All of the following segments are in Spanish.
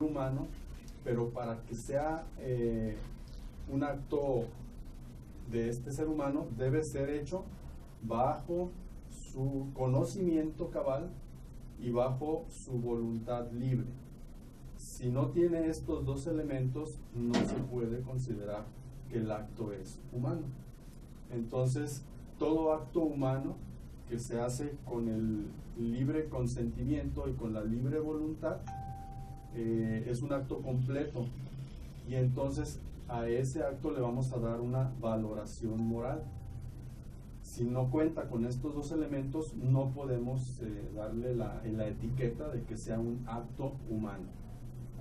humano, pero para que sea un acto de este ser humano debe ser hecho bajo su conocimiento cabal y bajo su voluntad libre. Si no tiene estos dos elementos, no se puede considerar que el acto es humano. Entonces, todo acto humano que se hace con el libre consentimiento y con la libre voluntad es un acto completo, y entonces a ese acto le vamos a dar una valoración moral. Si no cuenta con estos dos elementos, no podemos darle la etiqueta de que sea un acto humano.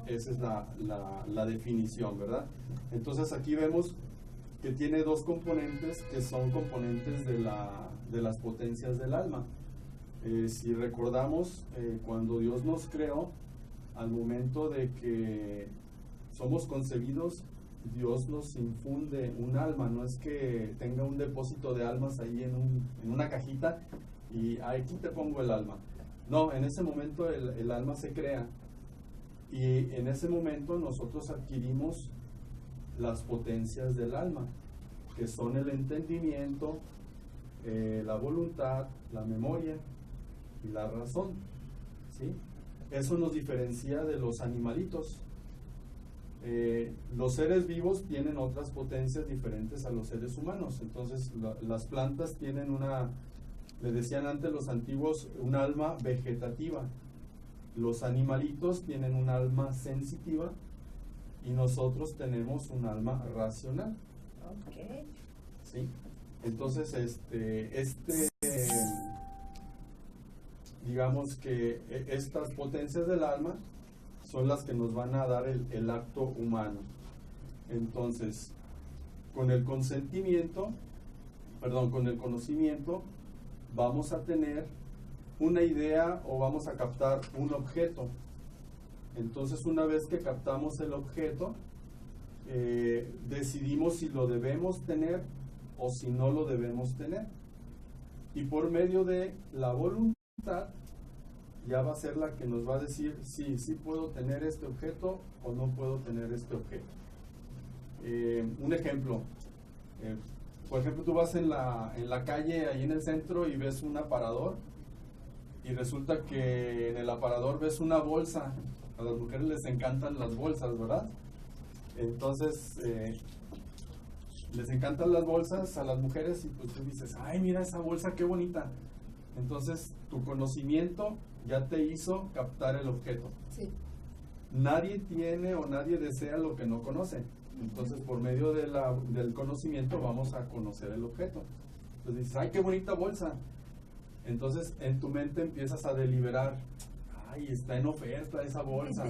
Esa es la definición, ¿verdad? Entonces aquí vemos que tiene dos componentes que son componentes de las potencias del alma. Si recordamos, cuando Dios nos creó, al momento de que somos concebidos, Dios nos infunde un alma. No es que tenga un depósito de almas ahí en una cajita y aquí te pongo el alma. No, en ese momento el alma se crea, y en ese momento nosotros adquirimos las potencias del alma, que son el entendimiento, la voluntad, la memoria y la razón, ¿sí? Eso nos diferencia de los animalitos. Los seres vivos tienen otras potencias diferentes a los seres humanos. Entonces las plantas tienen le decían antes los antiguos, un alma vegetativa. Los animalitos tienen un alma sensitiva y nosotros tenemos un alma racional. Okay. ¿Sí? Entonces digamos que estas potencias del alma son las que nos van a dar el acto humano. Entonces, con el consentimiento, con el conocimiento, vamos a tener una idea o vamos a captar un objeto. Entonces, una vez que captamos el objeto, decidimos si lo debemos tener o si no lo debemos tener. Y por medio de la voluntad, ya va a ser la que nos va a decir si sí puedo tener este objeto o no puedo tener este objeto. Un ejemplo, por ejemplo, tú vas en la calle, ahí en el centro, y ves un aparador, y resulta que en el aparador ves una bolsa. A las mujeres les encantan las bolsas, ¿verdad? Entonces, les encantan las bolsas a las mujeres, y pues tú dices, ay, mira esa bolsa, qué bonita. Entonces, tu conocimiento ya te hizo captar el objeto. Sí. Nadie tiene o nadie desea lo que no conoce. Entonces, por medio del conocimiento vamos a conocer el objeto. Entonces dices, ay, qué bonita bolsa. Entonces, en tu mente empiezas a deliberar, ay, está en oferta esa bolsa.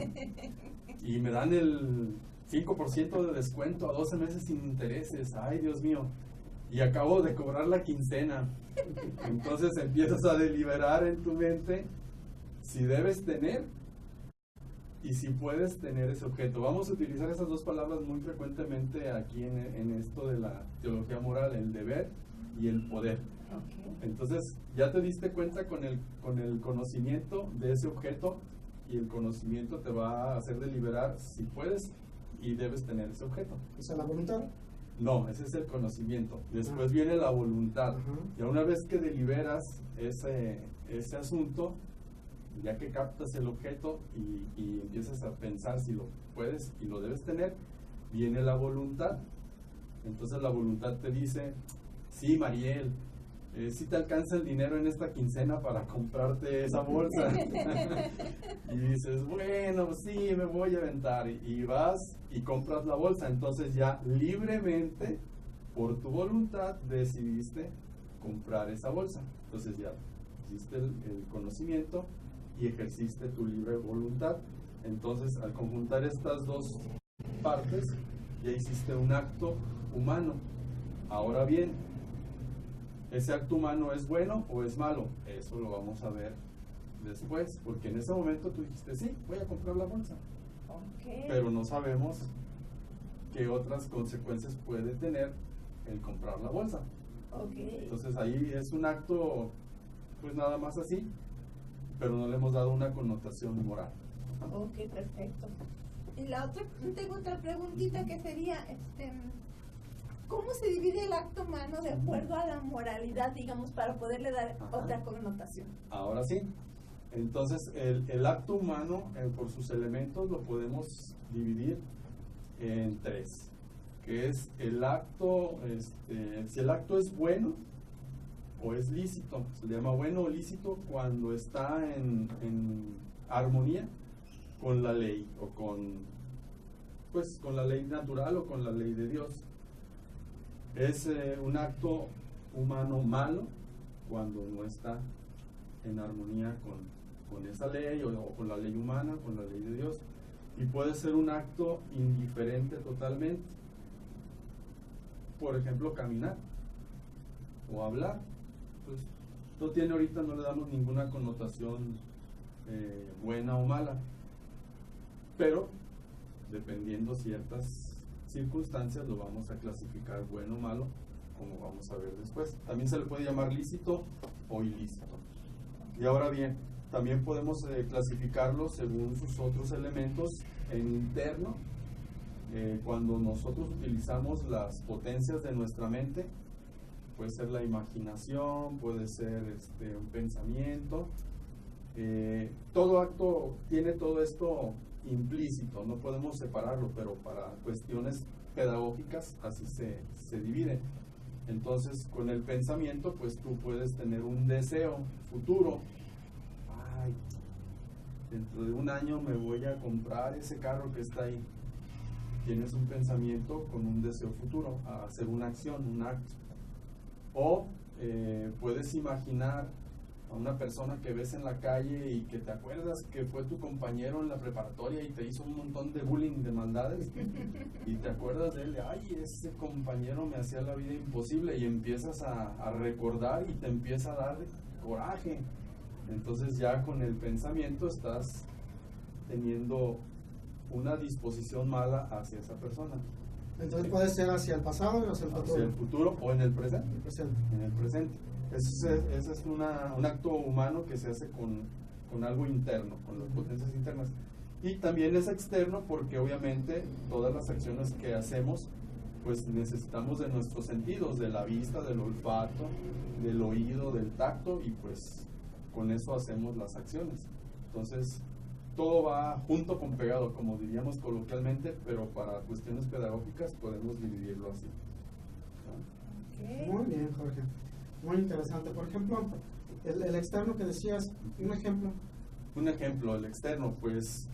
Y me dan el 5% de descuento a 12 meses sin intereses. Ay, Dios mío. Y acabo de cobrar la quincena. Entonces empiezas a deliberar en tu mente si debes tener y si puedes tener ese objeto. Vamos a utilizar esas dos palabras muy frecuentemente aquí en esto de la teología moral, el deber y el poder. Okay. Entonces ya te diste cuenta con el conocimiento de ese objeto, y el conocimiento te va a hacer deliberar si puedes y debes tener ese objeto. ¿Esa es la voluntad? No, ese es el conocimiento. Después viene la voluntad. Y una vez que deliberas ese asunto, ya que captas el objeto y empiezas a pensar si lo puedes y lo debes tener, viene la voluntad. Entonces la voluntad te dice, sí, Mariel, sí te alcanza el dinero en esta quincena para comprarte esa bolsa. Y dices, bueno, sí, me voy a aventar. Y vas y compras la bolsa. Entonces ya libremente, por tu voluntad, decidiste comprar esa bolsa. Entonces ya hiciste el conocimiento y ejerciste tu libre voluntad. Entonces, al conjuntar estas dos partes, ya hiciste un acto humano. Ahora bien, ¿ese acto humano es bueno o es malo? Eso lo vamos a ver después, porque en ese momento tú dijiste, sí, voy a comprar la bolsa. Okay. Pero no sabemos qué otras consecuencias puede tener el comprar la bolsa. Okay. Entonces ahí es un acto, pues nada más así, pero no le hemos dado una connotación moral. Ok, perfecto. Y la otra, tengo otra preguntita que sería, ¿cómo se divide el acto humano de acuerdo a la moralidad, digamos, para poderle dar otra connotación? Ahora sí. Entonces, el acto humano, por sus elementos, lo podemos dividir en tres, que es el acto, si el acto es bueno o es lícito. Se le llama bueno o lícito cuando está en armonía con la ley o con la ley natural o con la ley de Dios. Es un acto humano malo cuando no está en armonía con esa ley o con la ley humana, con la ley de Dios. Y puede ser un acto indiferente totalmente. Por ejemplo, caminar o hablar. Pues no tiene ahorita, no le damos ninguna connotación buena o mala. Pero dependiendo ciertas circunstancias lo vamos a clasificar bueno o malo, como vamos a ver después. También se le puede llamar lícito o ilícito. Y ahora bien, también podemos clasificarlo según sus otros elementos en interno. Cuando nosotros utilizamos las potencias de nuestra mente, puede ser la imaginación, puede ser un pensamiento. Todo acto tiene todo esto implícito, no podemos separarlo, pero para cuestiones pedagógicas así se divide. Entonces, con el pensamiento, pues tú puedes tener un deseo futuro. Ay, dentro de un año me voy a comprar ese carro que está ahí. Tienes un pensamiento con un deseo futuro, a hacer una acción, un acto. O puedes imaginar a una persona que ves en la calle y que te acuerdas que fue tu compañero en la preparatoria y te hizo un montón de bullying, de maldades, y te acuerdas de él, ay, ese compañero me hacía la vida imposible, y empiezas a recordar y te empieza a dar coraje. Entonces ya con el pensamiento estás teniendo una disposición mala hacia esa persona. Entonces puede ser hacia el pasado o hacia el futuro. Hacia el futuro o en el presente. En el presente. Ese es un acto humano que se hace con algo interno, con las potencias internas. Y también es externo porque obviamente todas las acciones que hacemos, pues necesitamos de nuestros sentidos, de la vista, del olfato, del oído, del tacto, y pues con eso hacemos las acciones. Entonces, todo va junto con pegado, como diríamos coloquialmente, pero para cuestiones pedagógicas podemos dividirlo así. Okay. Muy bien, Jorge. Muy interesante. Por ejemplo, el externo que decías, un ejemplo. Un ejemplo, el externo, pues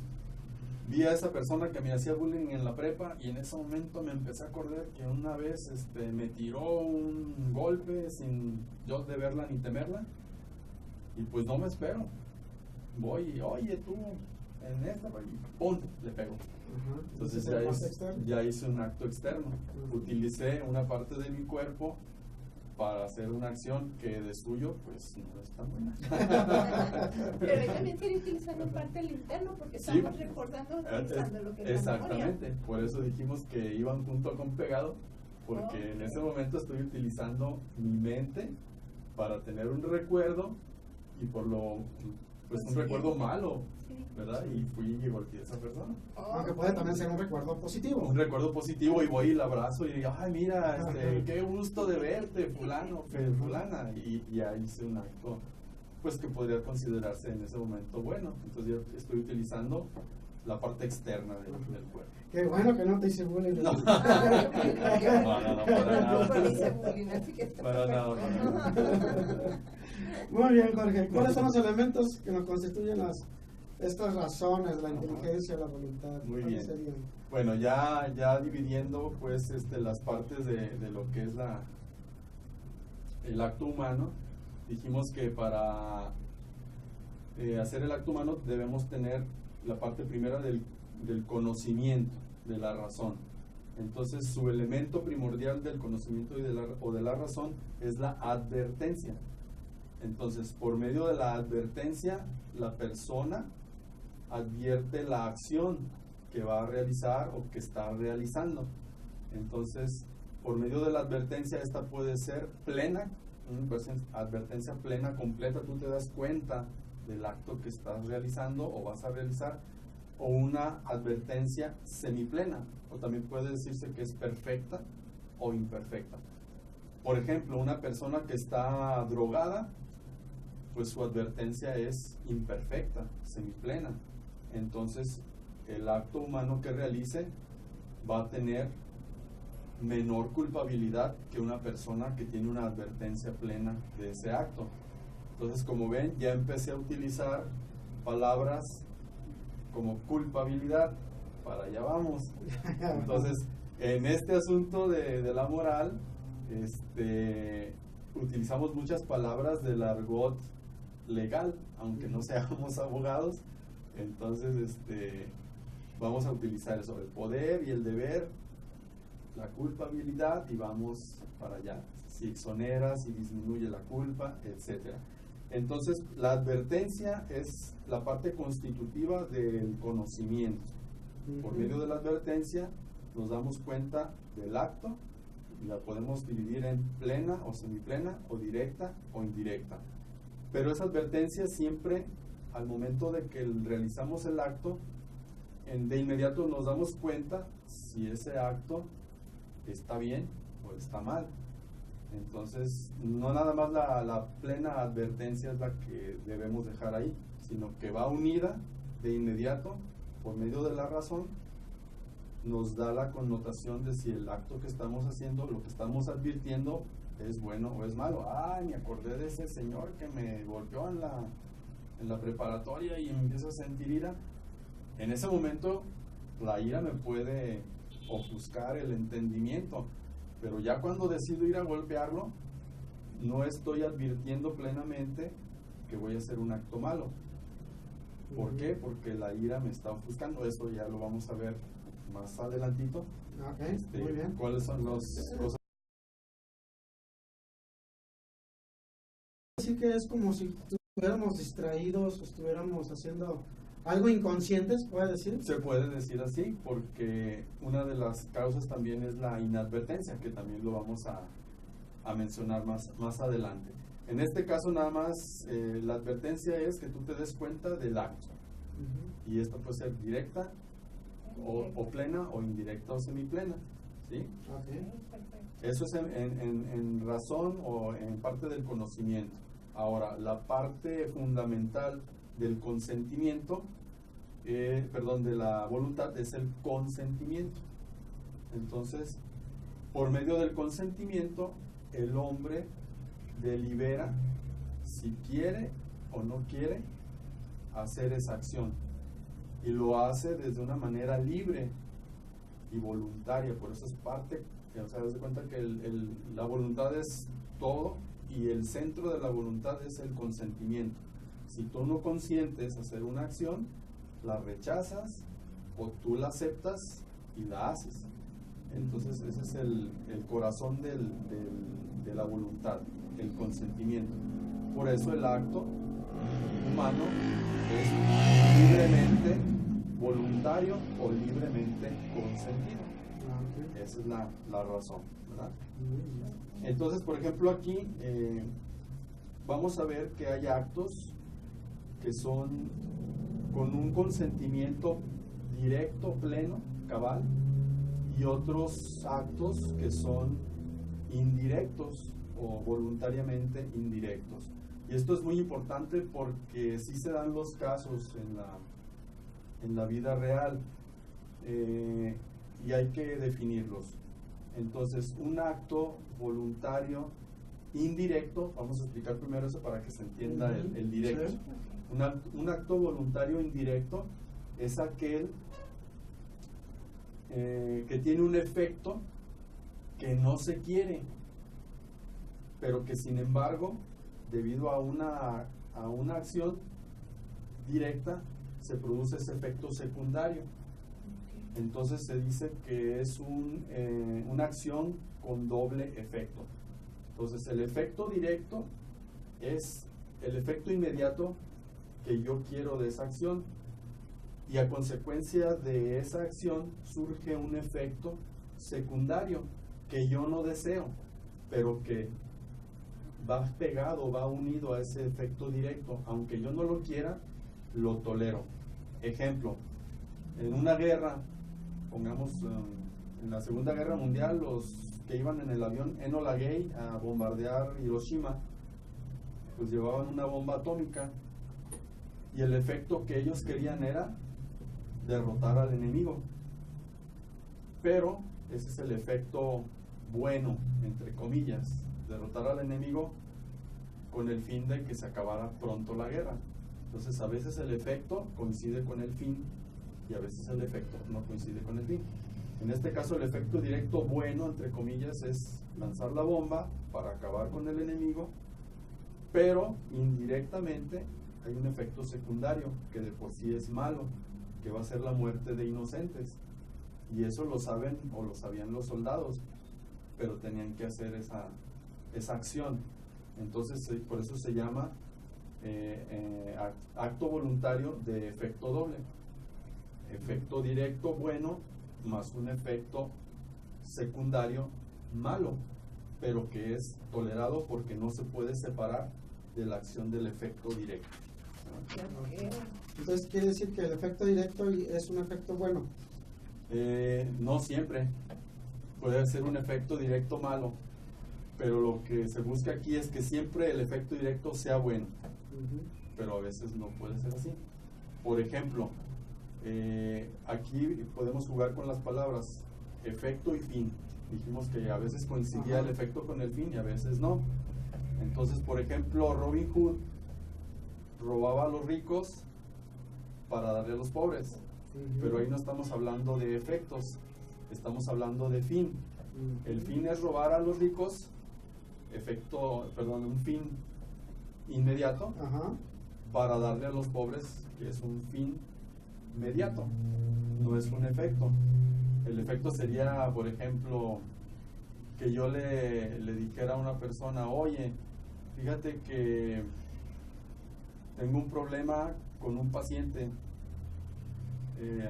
vi a esa persona que me hacía bullying en la prepa y en ese momento me empecé a acordar que una vez me tiró un golpe sin yo deberla ni temerla, y pues no me espero. Voy y, oye, tú, en esta, y ¡pum!, le pego. Entonces ya hice un acto externo. Utilicé una parte de mi cuerpo para hacer una acción que de suyo pues no es tan buena. Pero también quiere utilizar la parte del interno porque estamos recordando, utilizando lo que es exactamente, la memoria. por eso dijimos que iban junto con pegado, porque en ese momento estoy utilizando mi mente para tener un recuerdo, y por lo pues un recuerdo malo, ¿verdad? Y fui y golpeé a esa persona. Aunque puede también ser un recuerdo positivo. Un recuerdo positivo, y voy y la abrazo y digo, ay, mira, qué gusto de verte, fulano, fulana. Y ya hice un acto, pues que podría considerarse en ese momento bueno. Entonces yo estoy utilizando la parte externa del cuerpo. Qué bueno que no te hice bullying. No. No, para nada. Muy bien, Jorge. ¿Cuáles son los elementos que nos constituyen estas razones, la inteligencia, la voluntad? Muy bien. Bueno, ya dividiendo pues las partes de lo que es el acto humano, dijimos que para hacer el acto humano debemos tener la parte primera del conocimiento, de la razón. Entonces su elemento primordial del conocimiento o de la razón es la advertencia. Entonces, por medio de la advertencia, la persona advierte la acción que va a realizar o que está realizando. Entonces, por medio de la advertencia, esta puede ser plena, advertencia plena, completa. Tú te das cuenta del acto que estás realizando o vas a realizar, o una advertencia semiplena, o también puede decirse que es perfecta o imperfecta. Por ejemplo, una persona que está drogada, pues su advertencia es imperfecta, semiplena. Entonces, el acto humano que realice va a tener menor culpabilidad que una persona que tiene una advertencia plena de ese acto. Entonces, como ven, ya empecé a utilizar palabras como culpabilidad. Para allá vamos. Entonces, en este asunto de la moral, utilizamos muchas palabras del argot legal, aunque no seamos abogados. Entonces, vamos a utilizar eso, el poder y el deber, la culpabilidad, y vamos para allá. Si exonera, si disminuye la culpa, etcétera. Entonces, la advertencia es la parte constitutiva del conocimiento. Por medio de la advertencia nos damos cuenta del acto y la podemos dividir en plena o semiplena, o directa o indirecta. Pero esa advertencia siempre, al momento de que realizamos el acto, de inmediato nos damos cuenta si ese acto está bien o está mal. Entonces, no nada más la plena advertencia es la que debemos dejar ahí, sino que va unida de inmediato, por medio de la razón, nos da la connotación de si el acto que estamos haciendo, lo que estamos advirtiendo, es bueno o es malo. Ay, me acordé de ese señor que me golpeó en la preparatoria y empiezo a sentir ira. En ese momento, la ira me puede ofuscar el entendimiento, pero ya cuando decido ir a golpearlo, no estoy advirtiendo plenamente que voy a hacer un acto malo. ¿Por qué? Porque la ira me está ofuscando. Eso ya lo vamos a ver más adelantito. Okay, muy bien. ¿Cuáles son los cosas? Así que es como si estuviéramos distraídos o estuviéramos haciendo algo inconscientes, ¿puede decir? Se puede decir así, porque una de las causas también es la inadvertencia, que también lo vamos a mencionar más adelante. En este caso nada más la advertencia es que tú te des cuenta del acto. Y esto puede ser directa o plena, o indirecta o semiplena, ¿sí? Okay. Eso es en razón o en parte del conocimiento. Ahora, la parte fundamental del consentimiento, de la voluntad, es el consentimiento. Entonces, por medio del consentimiento, el hombre delibera si quiere o no quiere hacer esa acción, y lo hace desde una manera libre y voluntaria. Por eso es parte, o sea, das cuenta que la voluntad es todo, y el centro de la voluntad es el consentimiento. Si tú no consientes hacer una acción, la rechazas, o tú la aceptas y la haces. Entonces ese es el corazón de la voluntad, el consentimiento. Por eso el acto humano es libremente voluntario o libremente consentido. Esa es la razón, ¿verdad? Entonces, por ejemplo, aquí vamos a ver que hay actos que son con un consentimiento directo, pleno, cabal, y otros actos que son indirectos o voluntariamente indirectos. Y esto es muy importante porque sí se dan los casos en la vida real, y hay que definirlos. Entonces, un acto voluntario indirecto, vamos a explicar primero eso para que se entienda el directo. Sí. Un acto voluntario indirecto es aquel que tiene un efecto que no se quiere, pero que sin embargo, debido a una acción directa, se produce ese efecto secundario. Entonces se dice que es una acción con doble efecto. Entonces el efecto directo es el efecto inmediato que yo quiero de esa acción, y a consecuencia de esa acción surge un efecto secundario que yo no deseo, pero que va pegado, va unido a ese efecto directo. Aunque yo no lo quiera, lo tolero. Ejemplo, en una guerra, pongamos en la Segunda Guerra Mundial, los que iban en el avión Enola Gay a bombardear Hiroshima, pues llevaban una bomba atómica y el efecto que ellos querían era derrotar al enemigo. Pero ese es el efecto bueno, entre comillas, derrotar al enemigo con el fin de que se acabara pronto la guerra. Entonces a veces el efecto coincide con el fin y a veces el efecto no coincide con el fin. En este caso el efecto directo bueno, entre comillas, es lanzar la bomba para acabar con el enemigo, pero indirectamente hay un efecto secundario que de por sí es malo, que va a ser la muerte de inocentes. Y eso lo saben o lo sabían los soldados, pero tenían que hacer esa acción. Entonces por eso se llama acto voluntario de efecto doble. Efecto directo bueno más un efecto secundario malo, pero que es tolerado porque no se puede separar de la acción del efecto directo. Entonces quiere decir que el efecto directo es un efecto bueno. No siempre. Puede ser un efecto directo malo, pero lo que se busca aquí es que siempre el efecto directo sea bueno. Pero a veces no puede ser así. Por ejemplo, aquí podemos jugar con las palabras efecto y fin. Dijimos que a veces coincidía el efecto con el fin y a veces no. Entonces, por ejemplo, Robin Hood robaba a los ricos para darle a los pobres. Pero ahí no estamos hablando de efectos, estamos hablando de fin. El fin es robar a los ricos, un fin inmediato, para darle a los pobres, que es un fin inmediato, no es un efecto. El efecto sería, por ejemplo, que yo le dijera a una persona, oye, fíjate que tengo un problema con un paciente.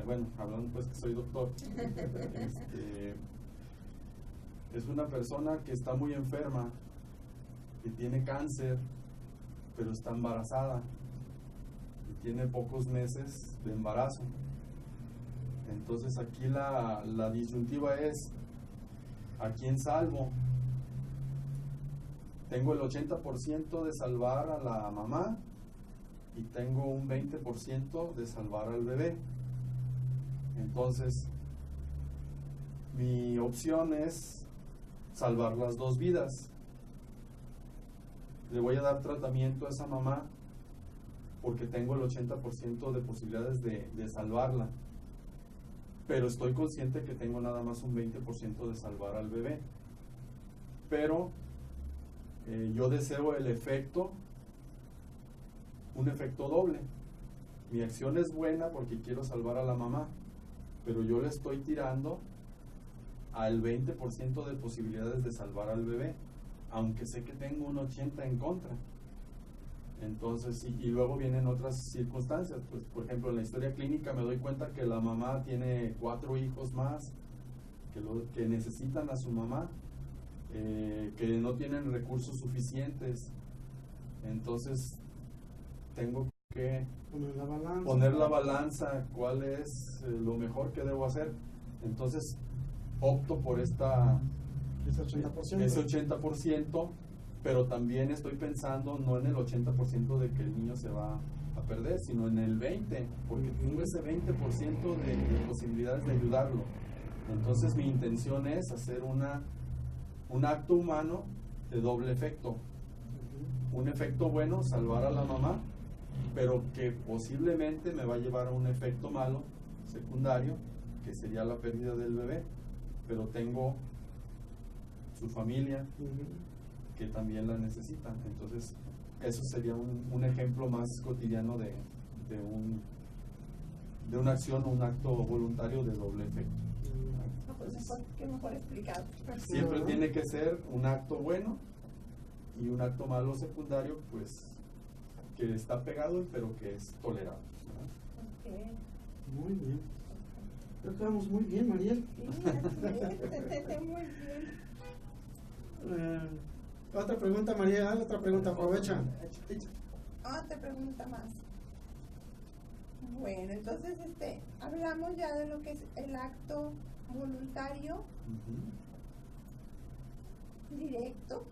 Bueno, hablando pues que soy doctor, es una persona que está muy enferma, que tiene cáncer, pero está embarazada y tiene pocos meses de embarazo. Entonces aquí la disyuntiva es, ¿a quién salvo? Tengo el 80% de salvar a la mamá y tengo un 20% de salvar al bebé. Entonces, mi opción es salvar las dos vidas. Le voy a dar tratamiento a esa mamá porque tengo el 80% de posibilidades de salvarla. Pero estoy consciente que tengo nada más un 20% de salvar al bebé. Pero yo deseo el efecto, un efecto doble. Mi acción es buena porque quiero salvar a la mamá, pero yo le estoy tirando al 20% de posibilidades de salvar al bebé, aunque sé que tengo un 80% en contra. Entonces, y luego vienen otras circunstancias, pues por ejemplo en la historia clínica me doy cuenta que la mamá tiene 4 hijos más que necesitan a su mamá, que no tienen recursos suficientes. Entonces tengo que poner la balanza, cuál es lo mejor que debo hacer. Entonces opto por ese 80%, pero también estoy pensando no en el 80% de que el niño se va a perder, sino en el 20%, porque tengo ese 20% de posibilidades de ayudarlo. Entonces mi intención es hacer un acto humano de doble efecto. Un efecto bueno, salvar a la mamá, pero que posiblemente me va a llevar a un efecto malo, secundario, que sería la pérdida del bebé, pero tengo su familia que también la necesita. Entonces eso sería un ejemplo más cotidiano de una acción o un acto voluntario de doble efecto. ¿Qué mejor explicado? Siempre tiene que ser un acto bueno y un acto malo secundario, pues que está pegado pero que es tolerable. Muy bien. Creo que vamos muy bien, Mariel. Sí, muy bien. Otra pregunta, Mariel. Otra pregunta, aprovecha. Otra pregunta más. Bueno, entonces hablamos ya de lo que es el acto voluntario directo,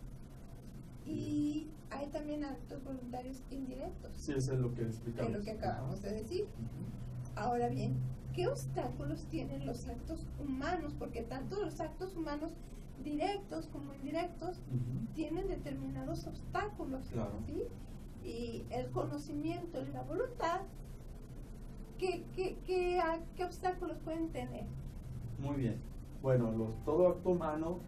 y hay también actos voluntarios indirectos. Sí, eso es lo que Que explicamos. es lo que acabamos de decir. Ahora bien, ¿qué obstáculos tienen los actos humanos? Porque tanto los actos humanos directos como indirectos tienen determinados obstáculos, Claro. ¿sí? Y el conocimiento y la voluntad, ¿qué obstáculos pueden tener? Muy bien. Bueno, todo acto humano,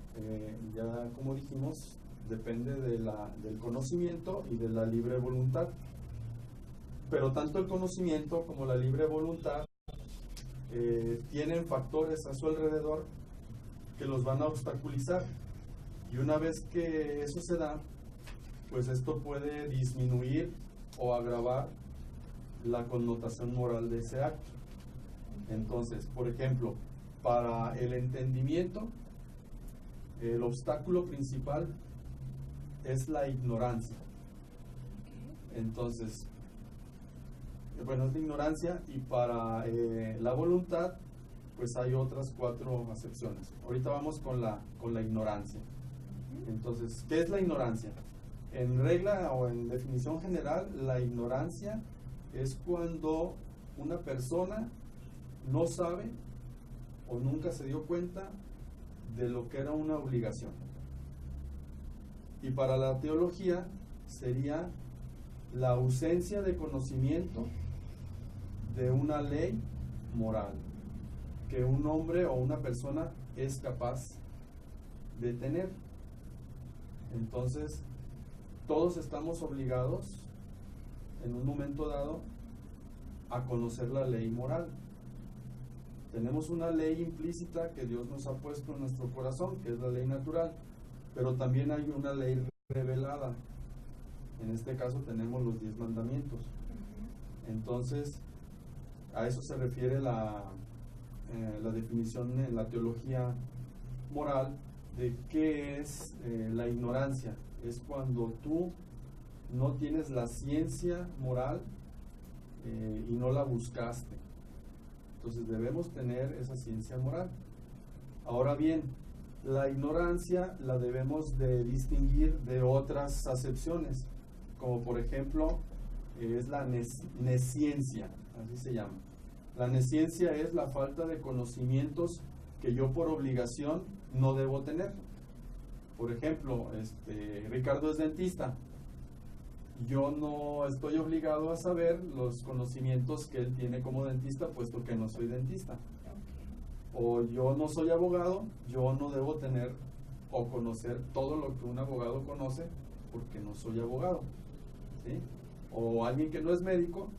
ya como dijimos, depende del conocimiento y de la libre voluntad. Pero tanto el conocimiento como la libre voluntad tienen factores a su alrededor que los van a obstaculizar. Y una vez que eso se da, pues esto puede disminuir o agravar la connotación moral de ese acto. Entonces, por ejemplo, para el entendimiento, el obstáculo principal es la ignorancia. Entonces, bueno, es la ignorancia, y para la voluntad, pues hay otras 4 acepciones. Ahorita vamos con la ignorancia. Entonces, ¿qué es la ignorancia? En regla o en definición general, la ignorancia es cuando una persona no sabe o nunca se dio cuenta de lo que era una obligación. Y para la teología sería la ausencia de conocimiento de una ley moral que un hombre o una persona es capaz de tener. Entonces, todos estamos obligados en un momento dado a conocer la ley moral. Tenemos una ley implícita que Dios nos ha puesto en nuestro corazón, que es la ley natural, pero también hay una ley revelada. En este caso tenemos los 10 mandamientos. Entonces, a eso se refiere la definición en la teología moral de qué es la ignorancia. Es cuando tú no tienes la ciencia moral y no la buscaste. Entonces debemos tener esa ciencia moral. Ahora bien, la ignorancia la debemos de distinguir de otras acepciones, como por ejemplo es la nesciencia, así se llama. La nesciencia es la falta de conocimientos que yo por obligación no debo tener. Por ejemplo, Ricardo es dentista. Yo no estoy obligado a saber los conocimientos que él tiene como dentista, puesto que no soy dentista. O yo no soy abogado, yo no debo tener o conocer todo lo que un abogado conoce, porque no soy abogado, ¿sí? O alguien que no es médico,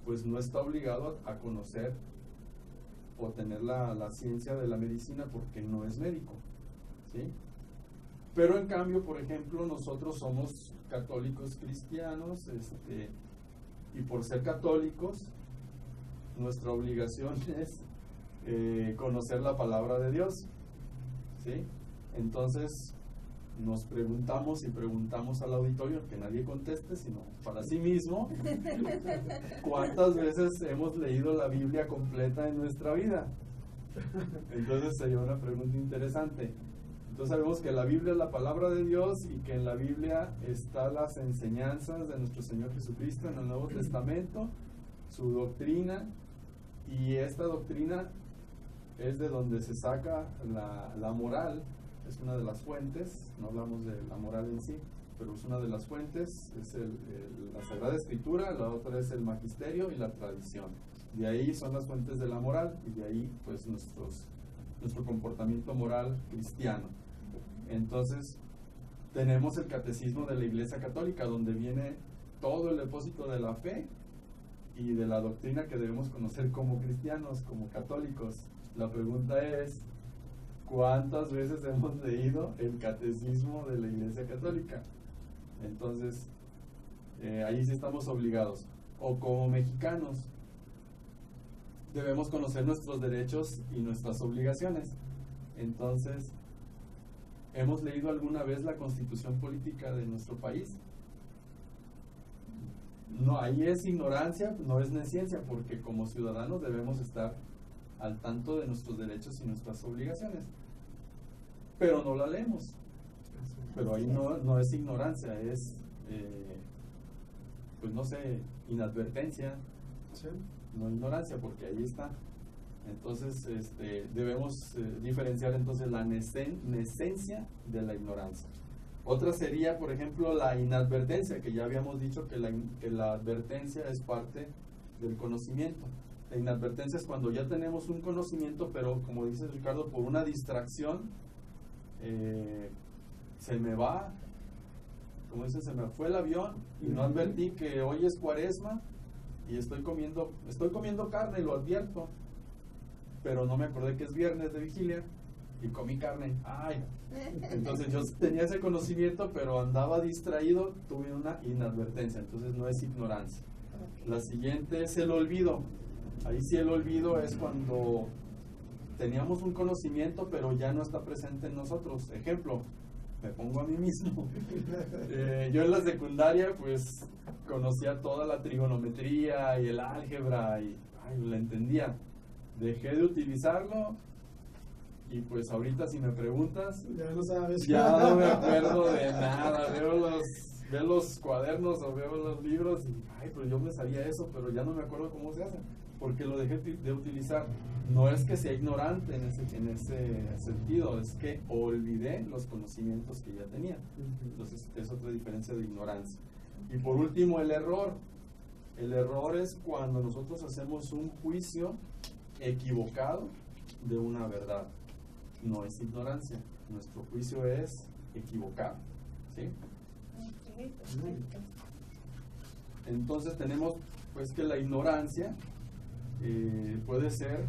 pues no está obligado a conocer o tener la ciencia de la medicina, porque no es médico, ¿sí? Pero en cambio, por ejemplo, nosotros somos católicos cristianos, y por ser católicos, nuestra obligación es conocer la palabra de Dios, ¿sí? Entonces nos preguntamos y preguntamos al auditorio, que nadie conteste sino para sí mismo, ¿cuántas veces hemos leído la Biblia completa en nuestra vida? Entonces sería una pregunta interesante. Entonces sabemos que la Biblia es la palabra de Dios y que en la Biblia están las enseñanzas de nuestro Señor Jesucristo en el Nuevo Testamento, su doctrina, y esta doctrina es de donde se saca la moral, es una de las fuentes. No hablamos de la moral en sí, pero es una de las fuentes, es la Sagrada Escritura, la otra es el Magisterio y la tradición. De ahí son las fuentes de la moral, y de ahí pues nuestro comportamiento moral cristiano. Entonces tenemos el Catecismo de la Iglesia Católica, donde viene todo el depósito de la fe y de la doctrina que debemos conocer como cristianos, como católicos. La pregunta es, ¿cuántas veces hemos leído el Catecismo de la Iglesia Católica? Entonces, ahí sí estamos obligados. O como mexicanos, debemos conocer nuestros derechos y nuestras obligaciones. Entonces, ¿hemos leído alguna vez la Constitución Política de nuestro país? no, ahí es ignorancia, no es nesciencia, porque como ciudadanos debemos estar al tanto de nuestros derechos y nuestras obligaciones, pero no la leemos. Pero ahí no es ignorancia, es, pues no sé, inadvertencia, Sí. no ignorancia, porque ahí está. Entonces, debemos diferenciar entonces la nescencia de la ignorancia. Otra sería, por ejemplo, la inadvertencia, que ya habíamos dicho que la advertencia es parte del conocimiento. La inadvertencia es cuando ya tenemos un conocimiento, pero como dice Ricardo, por una distracción, se me va, como dice, se me fue el avión y no advertí que hoy es Cuaresma y estoy comiendo carne, lo advierto, pero no me acordé que es viernes de vigilia y comí carne. Ay, entonces yo tenía ese conocimiento, pero andaba distraído, tuve una inadvertencia, entonces no es ignorancia. La siguiente es el olvido. Ahí sí el olvido es cuando teníamos un conocimiento, pero ya no está presente en nosotros. Ejemplo, me pongo a mí mismo. Yo en la secundaria pues conocía toda la trigonometría y el álgebra y la entendía. Dejé de utilizarlo y pues ahorita si me preguntas, Ya no sabes. ya no me acuerdo de nada. Veo los cuadernos o veo los libros y pues yo me sabía eso, pero ya no me acuerdo cómo se hace, porque lo dejé de utilizar. No es que sea ignorante en ese sentido, es que olvidé los conocimientos que ya tenía. Entonces es otra diferencia de ignorancia. Y por último, el error. El error es cuando nosotros hacemos un juicio equivocado de una verdad. No es ignorancia, nuestro juicio es equivocado, ¿sí? Ok, perfecto. Entonces tenemos pues que la ignorancia puede ser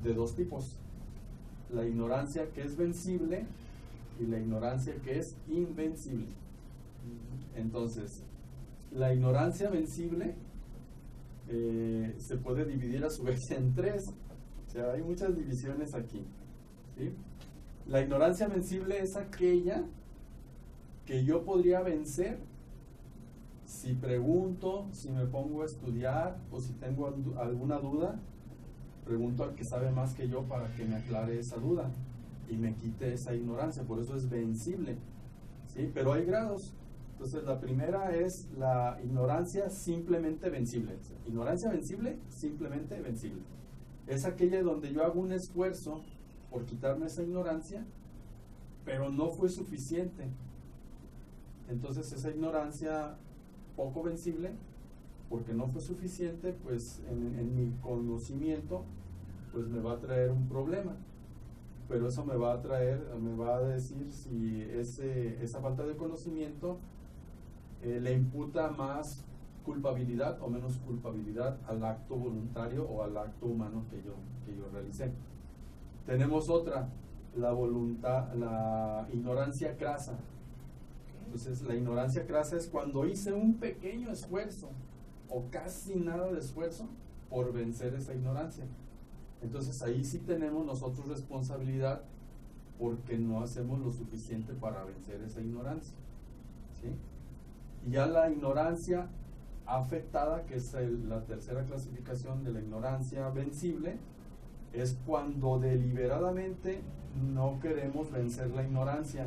de dos tipos: la ignorancia que es vencible y la ignorancia que es invencible. Entonces, la ignorancia vencible se puede dividir a su vez en tres. O sea, hay muchas divisiones aquí, ¿sí? La ignorancia vencible es aquella que yo podría vencer si pregunto, si me pongo a estudiar o si tengo alguna duda, pregunto al que sabe más que yo para que me aclare esa duda y me quite esa ignorancia. Por eso es vencible, ¿sí? Pero hay grados. Entonces la primera es la ignorancia simplemente vencible. Ignorancia vencible, simplemente vencible. Es aquella donde yo hago un esfuerzo por quitarme esa ignorancia, pero no fue suficiente. Entonces esa ignorancia poco vencible, porque no fue suficiente, pues en mi conocimiento, pues me va a traer un problema. Pero eso me va a decir si esa falta de conocimiento le imputa más culpabilidad o menos culpabilidad al acto voluntario o al acto humano que yo realicé. Tenemos otra, la ignorancia crasa. Entonces la ignorancia crasa es cuando hice un pequeño esfuerzo o casi nada de esfuerzo por vencer esa ignorancia. Entonces ahí sí tenemos nosotros responsabilidad porque no hacemos lo suficiente para vencer esa ignorancia, ¿sí? Y ya la ignorancia afectada, que es la tercera clasificación de la ignorancia vencible, es cuando deliberadamente no queremos vencer la ignorancia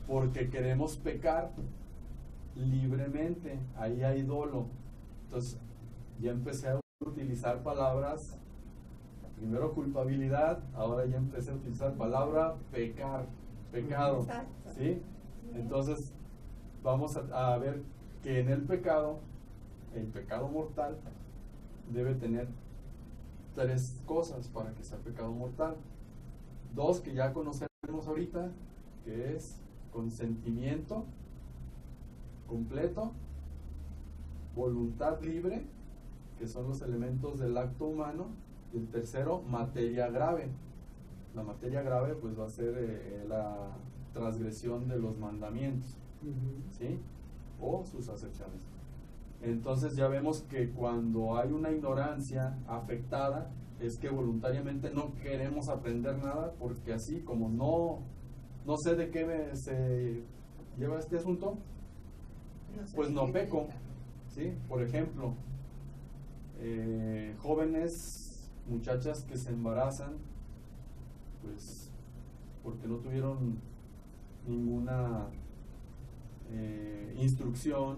porque queremos pecar libremente. Ahí hay dolo. Entonces ya empecé a utilizar palabras, primero culpabilidad, ahora ya empecé a utilizar palabra pecar, pecado. Exacto. ¿Sí? Entonces vamos a ver que en el pecado mortal debe tener tres cosas para que sea pecado mortal. Dos que ya conocemos ahorita, que es consentimiento completo, voluntad libre, que son los elementos del acto humano, y el tercero, materia grave. La materia grave pues va a ser la transgresión de los mandamientos, ¿sí? O sus acepciones. Entonces ya vemos que cuando hay una ignorancia afectada es que voluntariamente no queremos aprender nada, porque así como no sé de qué se lleva este asunto, pues no peco. ¿sí? Por ejemplo, jóvenes, muchachas que se embarazan, pues porque no tuvieron ninguna instrucción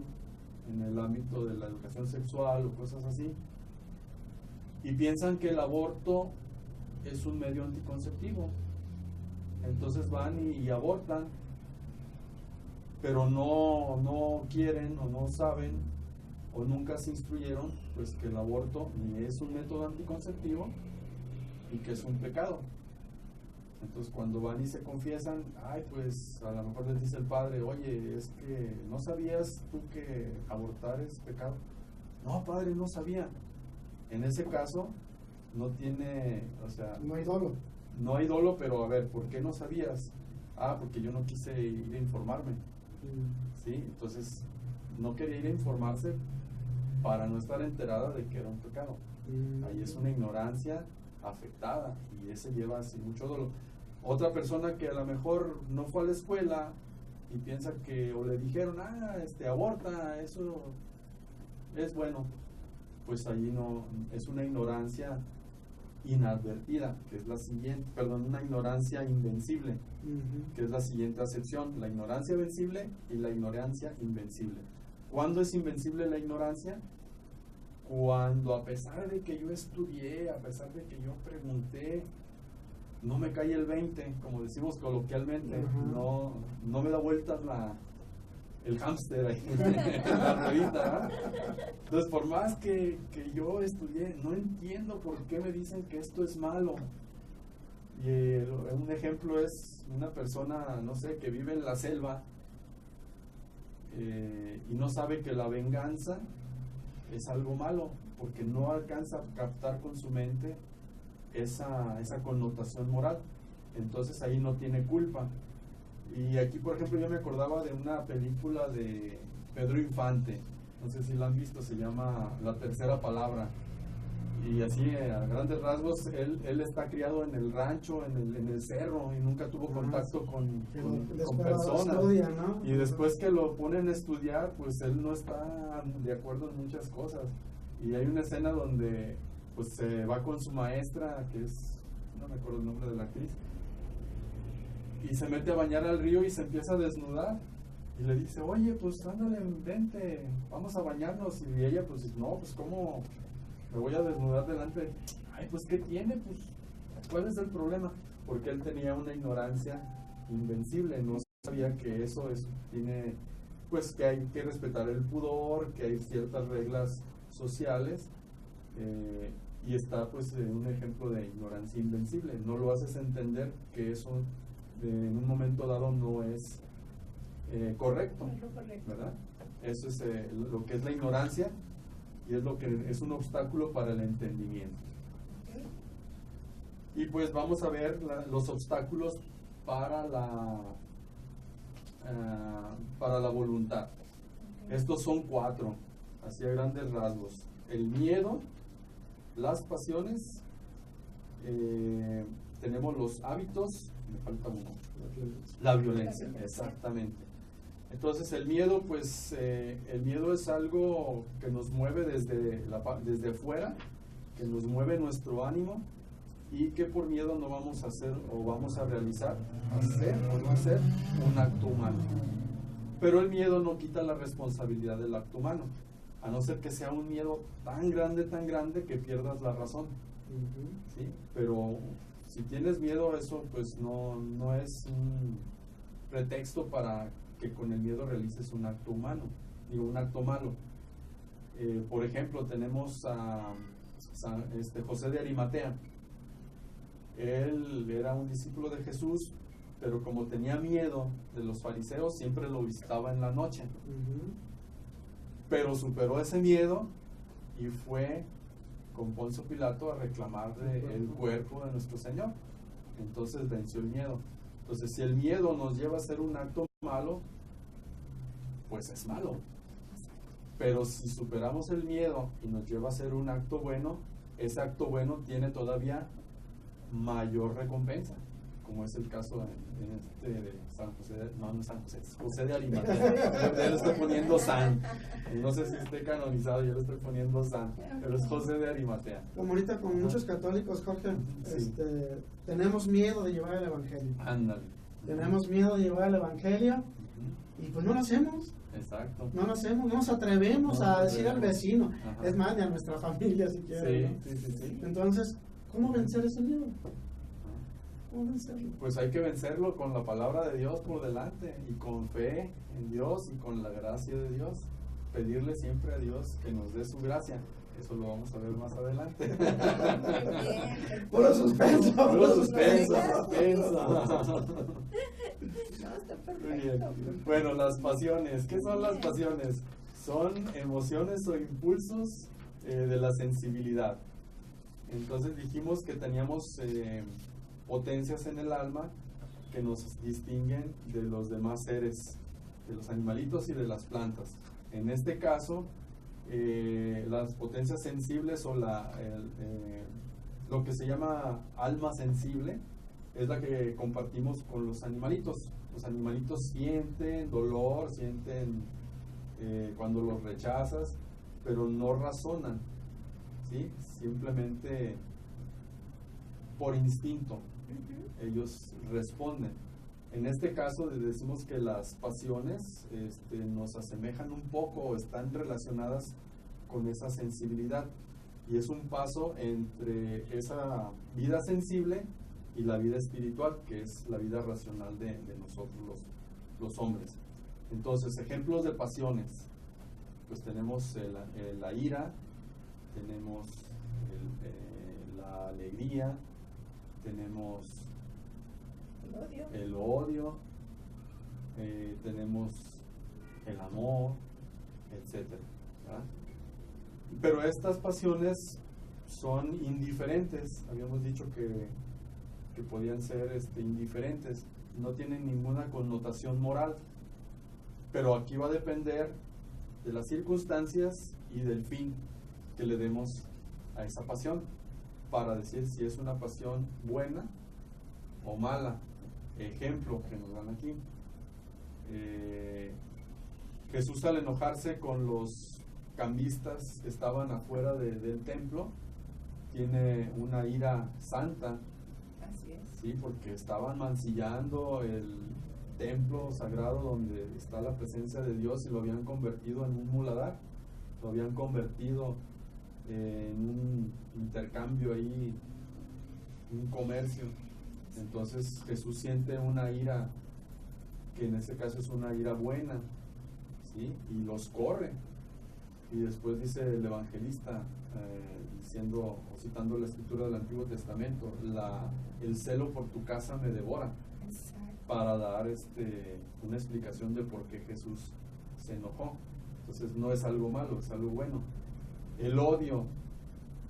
en el ámbito de la educación sexual o cosas así, y piensan que el aborto es un medio anticonceptivo, entonces van y abortan, pero no quieren o no saben o nunca se instruyeron pues que el aborto ni es un método anticonceptivo y que es un pecado. Entonces cuando van y se confiesan, ay, pues a lo mejor les dice el padre, oye, es que ¿no sabías tú que abortar es pecado? No, padre, no sabía. En ese caso no tiene, o sea, No hay dolo. no hay dolo, pero a ver, ¿por qué no sabías? Ah, porque yo no quise ir a informarme. ¿Sí? Entonces no quería ir a informarse para no estar enterada de que era un pecado. Ahí es una ignorancia afectada y ese lleva así mucho dolor. Otra persona que a lo mejor no fue a la escuela y piensa que, o le dijeron, aborta, eso es bueno, pues ahí no, es una ignorancia inadvertida, que es la siguiente, perdón, una ignorancia invencible, que es la siguiente acepción: la ignorancia vencible y la ignorancia invencible. ¿Cuándo es invencible la ignorancia? Cuando a pesar de que yo estudié, a pesar de que yo pregunté, no me cae el 20, como decimos coloquialmente, no me da vueltas el hámster ahí en la ruedita, ¿verdad? Entonces, por más que yo estudié, no entiendo por qué me dicen que esto es malo. Y un ejemplo es una persona, no sé, que vive en la selva y no sabe que la venganza es algo malo, porque no alcanza a captar con su mente esa connotación moral. Entonces ahí no tiene culpa. Y aquí, por ejemplo, yo me acordaba de una película de Pedro Infante, no sé si la han visto, se llama La Tercera Palabra. Y así, a grandes rasgos, él está criado en el rancho, en el cerro, y nunca tuvo contacto con personas. Estudia, ¿no? Y después que lo ponen a estudiar, pues él no está de acuerdo en muchas cosas. Y hay una escena donde pues se va con su maestra, que es, no me acuerdo el nombre de la actriz, y se mete a bañar al río y se empieza a desnudar. Y le dice, oye, pues ándale, vente, vamos a bañarnos. Y ella, pues, no, pues, ¿cómo me voy a desnudar delante? Ay, pues, ¿qué tiene? Pues, ¿cuál es el problema? Porque él tenía una ignorancia invencible, no sabía que eso tiene, pues, que hay que respetar el pudor, que hay ciertas reglas sociales, y está, pues, un ejemplo de ignorancia invencible. No lo haces entender que eso en un momento dado no es correcto, ¿verdad? Eso es lo que es la ignorancia, y es lo que es un obstáculo para el entendimiento. Y pues vamos a ver los obstáculos para la voluntad. Estos son 4, así a grandes rasgos: el miedo, las pasiones, tenemos los hábitos, me falta uno, la violencia, exactamente. Entonces el miedo, pues el miedo es algo que nos mueve desde afuera, que nos mueve nuestro ánimo, y que por miedo no vamos a hacer o vamos a realizar, hacer o no hacer un acto humano. Pero el miedo no quita la responsabilidad del acto humano, a no ser que sea un miedo tan grande que pierdas la razón. ¿Sí? Pero si tienes miedo, eso pues no es un pretexto para que con el miedo realices un acto humano, digo, un acto malo. Por ejemplo, tenemos a José de Arimatea. Él era un discípulo de Jesús, pero como tenía miedo de los fariseos, siempre lo visitaba en la noche. Pero superó ese miedo y fue con Poncio Pilato a reclamarle el cuerpo de nuestro Señor. Entonces venció el miedo. Entonces, si el miedo nos lleva a hacer un acto malo, pues es malo. Pero si superamos el miedo y nos lleva a hacer un acto bueno, ese acto bueno tiene todavía mayor recompensa. como es el caso de San José, no es San José, es José de Arimatea. Yo le estoy poniendo San, no sé si esté canonizado, yo le estoy poniendo San, pero es José de Arimatea. Como ahorita con muchos católicos, Jorge, Sí. tenemos miedo de llevar el evangelio. Ándale. Tenemos miedo de llevar el evangelio y pues no lo hacemos. Exacto. No lo hacemos, no nos atrevemos No a nos decir al atrevemos. vecino, Ajá. es más, ni a nuestra familia si quieren. Sí, ¿no? sí. Entonces, ¿cómo vencer ese miedo? ¿Cómo vencerlo? Pues hay que vencerlo con la palabra de Dios por delante y con fe en Dios y con la gracia de Dios. Pedirle siempre a Dios que nos dé su gracia. Eso lo vamos a ver más adelante. Muy bien. Puro suspenso. Puro suspenso. No, está Muy bien. perfecto. Bueno, las pasiones. ¿Qué son las pasiones? Son emociones o impulsos de la sensibilidad. Entonces dijimos que teníamos potencias en el alma que nos distinguen de los demás seres, de los animalitos y de las plantas. En este caso, las potencias sensibles o lo que se llama alma sensible es la que compartimos con los animalitos. Los animalitos sienten dolor, sienten cuando los rechazas, pero no razonan, ¿sí? Simplemente por instinto ellos responden. En este caso decimos que las pasiones nos asemejan un poco o están relacionadas con esa sensibilidad, y es un paso entre esa vida sensible y la vida espiritual, que es la vida racional de nosotros los hombres. Entonces, ejemplos de pasiones, pues tenemos la ira, tenemos la alegría, tenemos el odio, tenemos el amor, etcétera, ¿verdad? Pero estas pasiones son indiferentes. Habíamos dicho que podían ser indiferentes, no tienen ninguna connotación moral, pero aquí va a depender de las circunstancias y del fin que le demos a esa pasión para decir si es una pasión buena o mala. Ejemplo que nos dan aquí, Jesús, al enojarse con los cambistas que estaban afuera del templo, tiene una ira santa. Así es. Sí, porque estaban mancillando el templo sagrado donde está la presencia de Dios y lo habían convertido en un muladar, lo habían convertido en un intercambio ahí, un comercio. Entonces Jesús siente una ira que en este caso es una ira buena, ¿sí? Y los corre. Y después dice el evangelista, diciendo o citando la escritura del Antiguo Testamento, el celo por tu casa me devora. Exacto. Para dar una explicación de por qué Jesús se enojó. Entonces no es algo malo, es algo bueno. El odio,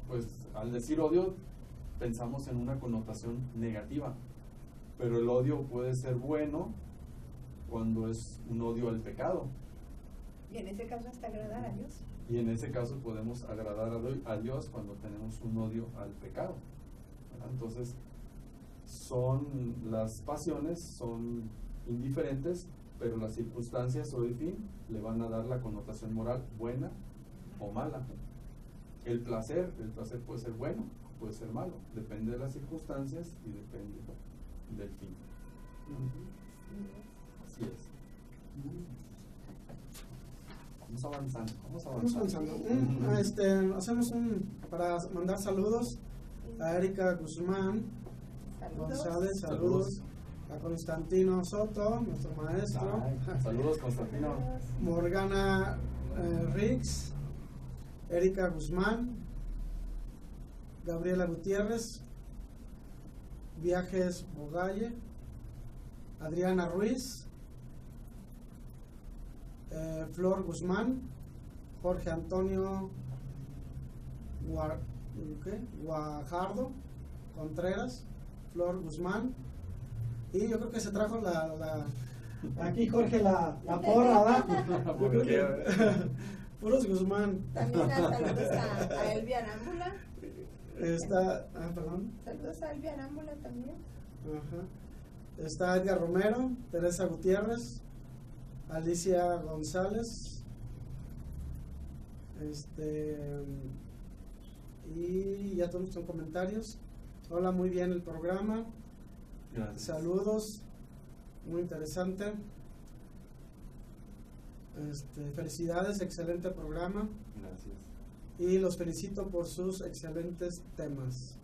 pues al decir odio pensamos en una connotación negativa, pero el odio puede ser bueno cuando es un odio al pecado. Y en ese caso hasta agradar a Dios. Y en ese caso podemos agradar a Dios cuando tenemos un odio al pecado, ¿verdad? Entonces, las pasiones son indiferentes, pero las circunstancias o el fin le van a dar la connotación moral buena o mala. El placer puede ser bueno, puede ser malo, depende de las circunstancias y depende del fin. Así es. Vamos avanzando. Hacemos para mandar saludos a Erika Guzmán González, saludos a Constantino Soto, nuestro maestro. Saludos, Constantino. Morgana Riggs, Erika Guzmán, Gabriela Gutiérrez, Viajes Bogalle, Adriana Ruiz, Flor Guzmán, Jorge Antonio Guajardo Contreras, Flor Guzmán, y yo creo que se trajo aquí Jorge la porra, ¿verdad? Yo creo que puros Guzmán. También saludos a Elvia Arámbula. Perdón. Saludos a Elvia Arámbula también. Ajá. Está Edgar Romero, Teresa Gutiérrez, Alicia González, y ya todos son comentarios. Hola, muy bien el programa. Gracias. Saludos, muy interesante. Felicidades, excelente programa. Gracias. Y los felicito por sus excelentes temas.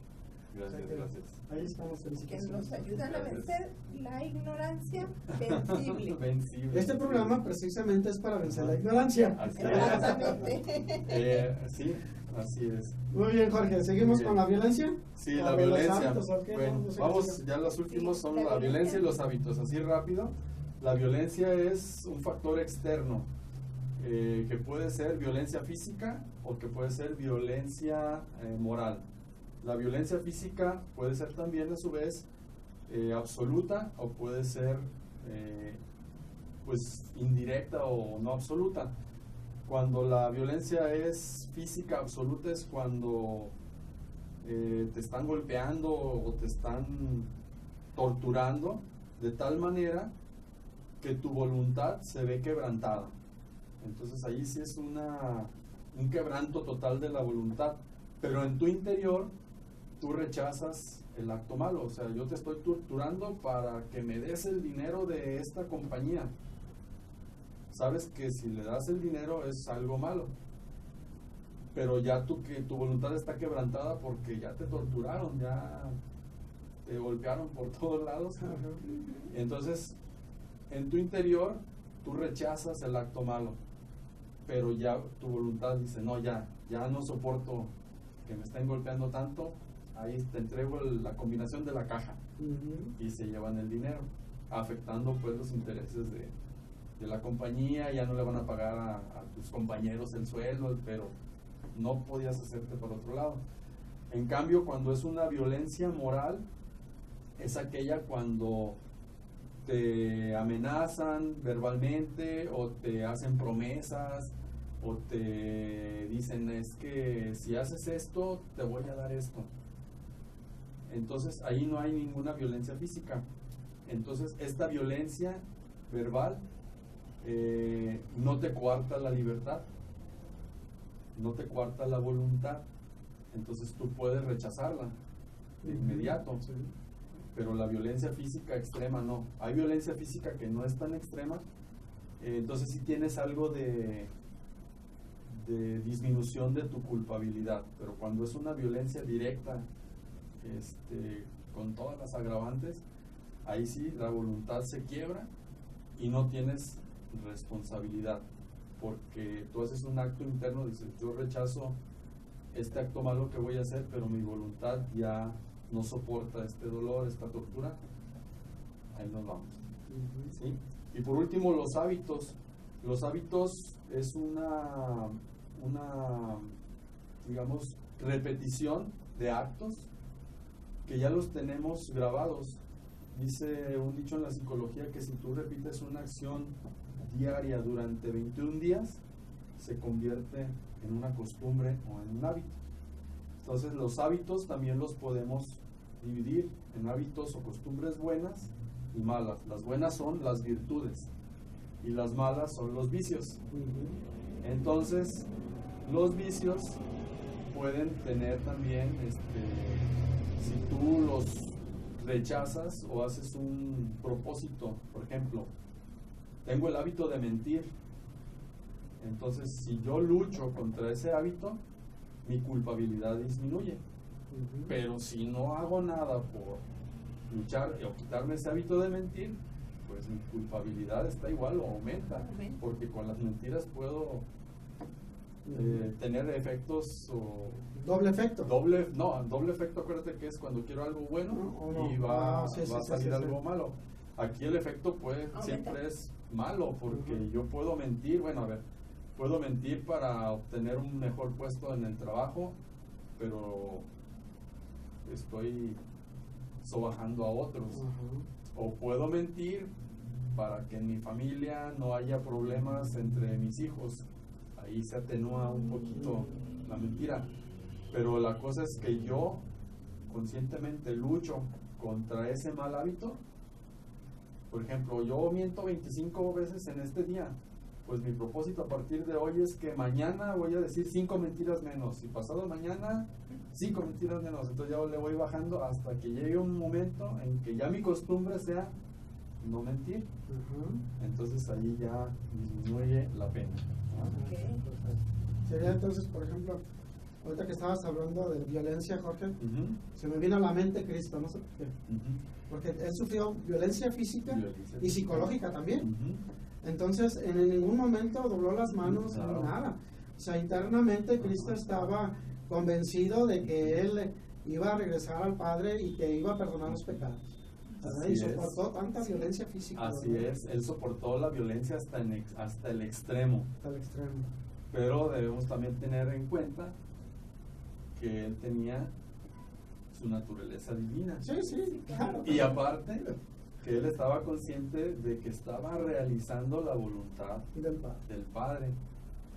Gracias, O sea que gracias. Ahí estamos, Que felicitaciones. nos ayudan a Gracias. vencer la ignorancia vencible. Vencible. Este programa precisamente es para vencer la ignorancia. Así Exactamente. sí, así es. Muy bien, Jorge, ¿seguimos Muy con bien. la violencia? Sí, ¿O la de los violencia. hábitos, o qué? Bueno, No sé qué vamos, siga. ya los últimos son Sí, la la violencia y violencia. los hábitos. Así rápido, la violencia es un factor externo que puede ser violencia física o que puede ser violencia moral. La violencia física puede ser también a su vez absoluta o puede ser pues indirecta o no absoluta. Cuando la violencia es física absoluta es cuando te están golpeando o te están torturando de tal manera que tu voluntad se ve quebrantada. Entonces ahí sí es un quebranto total de la voluntad, pero en tu interior tú rechazas el acto malo. O sea, yo te estoy torturando para que me des el dinero de esta compañía. Sabes que si le das el dinero es algo malo, pero ya tu voluntad está quebrantada porque ya te torturaron, ya te golpearon por todos lados. Ajá. Entonces, en tu interior, tú rechazas el acto malo, pero ya tu voluntad dice, no, ya no soporto que me estén golpeando tanto, ahí te entrego la combinación de la caja Ujú. y se llevan el dinero, afectando pues los intereses de la compañía. Ya no le van a pagar a tus compañeros el sueldo, pero no podías hacerte por otro lado. En cambio, cuando es una violencia moral, es aquella cuando te amenazan verbalmente o te hacen promesas o te dicen, es que si haces esto te voy a dar esto. Entonces ahí no hay ninguna violencia física. Entonces esta violencia verbal no te coarta la libertad, no te coarta la voluntad. Entonces tú puedes rechazarla de inmediato. Sí. Pero la violencia física extrema no. Hay violencia física que no es tan extrema, entonces sí tienes algo de disminución de tu culpabilidad. Pero cuando es una violencia directa, con todas las agravantes, ahí sí la voluntad se quiebra y no tienes responsabilidad, porque tú haces un acto interno, dices, yo rechazo este acto malo que voy a hacer, pero mi voluntad ya no soporta este dolor, esta tortura. Ahí nos vamos. Ujú. ¿Sí? Y por último, los hábitos. Los hábitos es una digamos, repetición de actos que ya los tenemos grabados. Dice un dicho en la psicología que si tú repites una acción diaria durante 21 días, se convierte en una costumbre o en un hábito. Entonces los hábitos también los podemos dividir en hábitos o costumbres buenas y malas. Las buenas son las virtudes y las malas son los vicios. Ujú. Entonces los vicios pueden tener también, si tú los rechazas o haces un propósito, por ejemplo, tengo el hábito de mentir. Entonces, si yo lucho contra ese hábito, mi culpabilidad disminuye. Ujú. Pero si no hago nada por luchar o quitarme ese hábito de mentir, pues mi culpabilidad está igual o aumenta. Aumenta. Porque con las mentiras puedo tener efectos o Doble efecto. doble efecto. Acuérdate que es cuando quiero algo bueno No, no. y va Sí, a sí, salir sí, algo sí. malo. Aquí el efecto Aumenta. siempre es malo, porque Ujú. yo puedo mentir, puedo mentir para obtener un mejor puesto en el trabajo, pero estoy sobajando a otros. Ajá. O puedo mentir para que en mi familia no haya problemas entre mis hijos. Ahí se atenúa un poquito la mentira. Pero la cosa es que yo conscientemente lucho contra ese mal hábito. Por ejemplo, yo miento 25 veces en este día. Pues mi propósito a partir de hoy es que mañana voy a decir 5 mentiras menos y pasado mañana 5 mentiras menos. Entonces ya le voy bajando hasta que llegue un momento en que ya mi costumbre sea no mentir. Entonces ahí ya disminuye la pena. Okay. Sería entonces, por ejemplo, ahorita que estabas hablando de violencia, Jorge, se me vino a la mente Cristo, no sé por qué. Porque él sufrió violencia física y psicológica también. Entonces, en ningún momento dobló las manos ni nada. O sea, internamente Cristo estaba convencido de que él iba a regresar al Padre y que iba a perdonar los pecados. Y soportó tanta violencia física. Así ¿verdad? Es, él soportó la violencia hasta el extremo. Hasta el extremo. Pero debemos también tener en cuenta que él tenía su naturaleza divina. Sí, claro. Y aparte, que él estaba consciente de que estaba realizando la voluntad del Padre,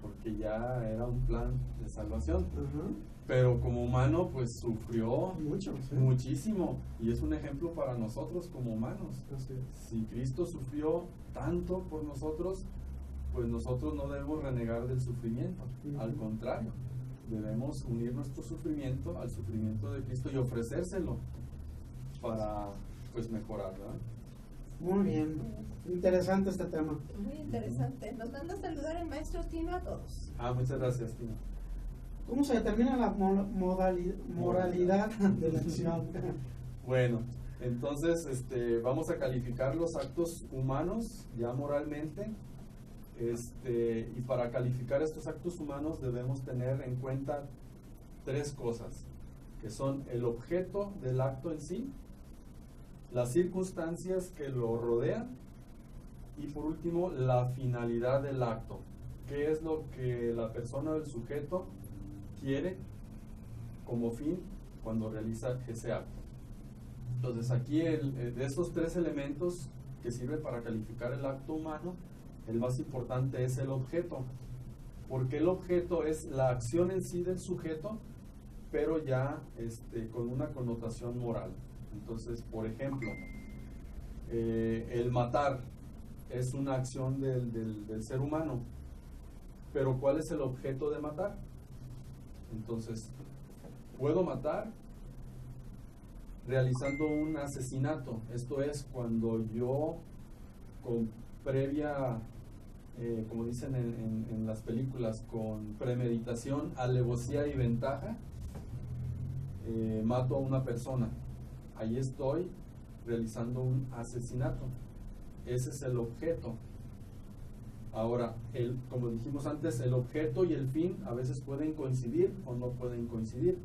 porque ya era un plan de salvación. Pero como humano, pues sufrió muchísimo, y es un ejemplo para nosotros como humanos. Si Cristo sufrió tanto por nosotros, pues nosotros no debemos renegar del sufrimiento. Al contrario, debemos unir nuestro sufrimiento al sufrimiento de Cristo y ofrecérselo para pues mejorar, ¿verdad? Muy bien, interesante este tema. Muy interesante. Nos manda a saludar el maestro Tino a todos. Muchas gracias, Tino. ¿Cómo se determina la moralidad de la acción? Bueno, entonces vamos a calificar los actos humanos ya moralmente. Y para calificar estos actos humanos debemos tener en cuenta 3 cosas, que son el objeto del acto en sí, las circunstancias que lo rodean y por último la finalidad del acto. ¿Qué es lo que la persona o el sujeto quiere como fin cuando realiza ese acto? Entonces aquí de estos 3 elementos que sirven para calificar el acto humano, el más importante es el objeto, porque el objeto es la acción en sí del sujeto, pero ya con una connotación moral. Entonces, por ejemplo, el matar es una acción del ser humano, pero ¿cuál es el objeto de matar? Entonces, puedo matar realizando un asesinato. Esto es cuando yo con previa, como dicen en las películas, con premeditación, alevosía y ventaja, mato a una persona. Ahí estoy realizando un asesinato. Ese es el objeto. Ahora, como dijimos antes, el objeto y el fin a veces pueden coincidir o no pueden coincidir.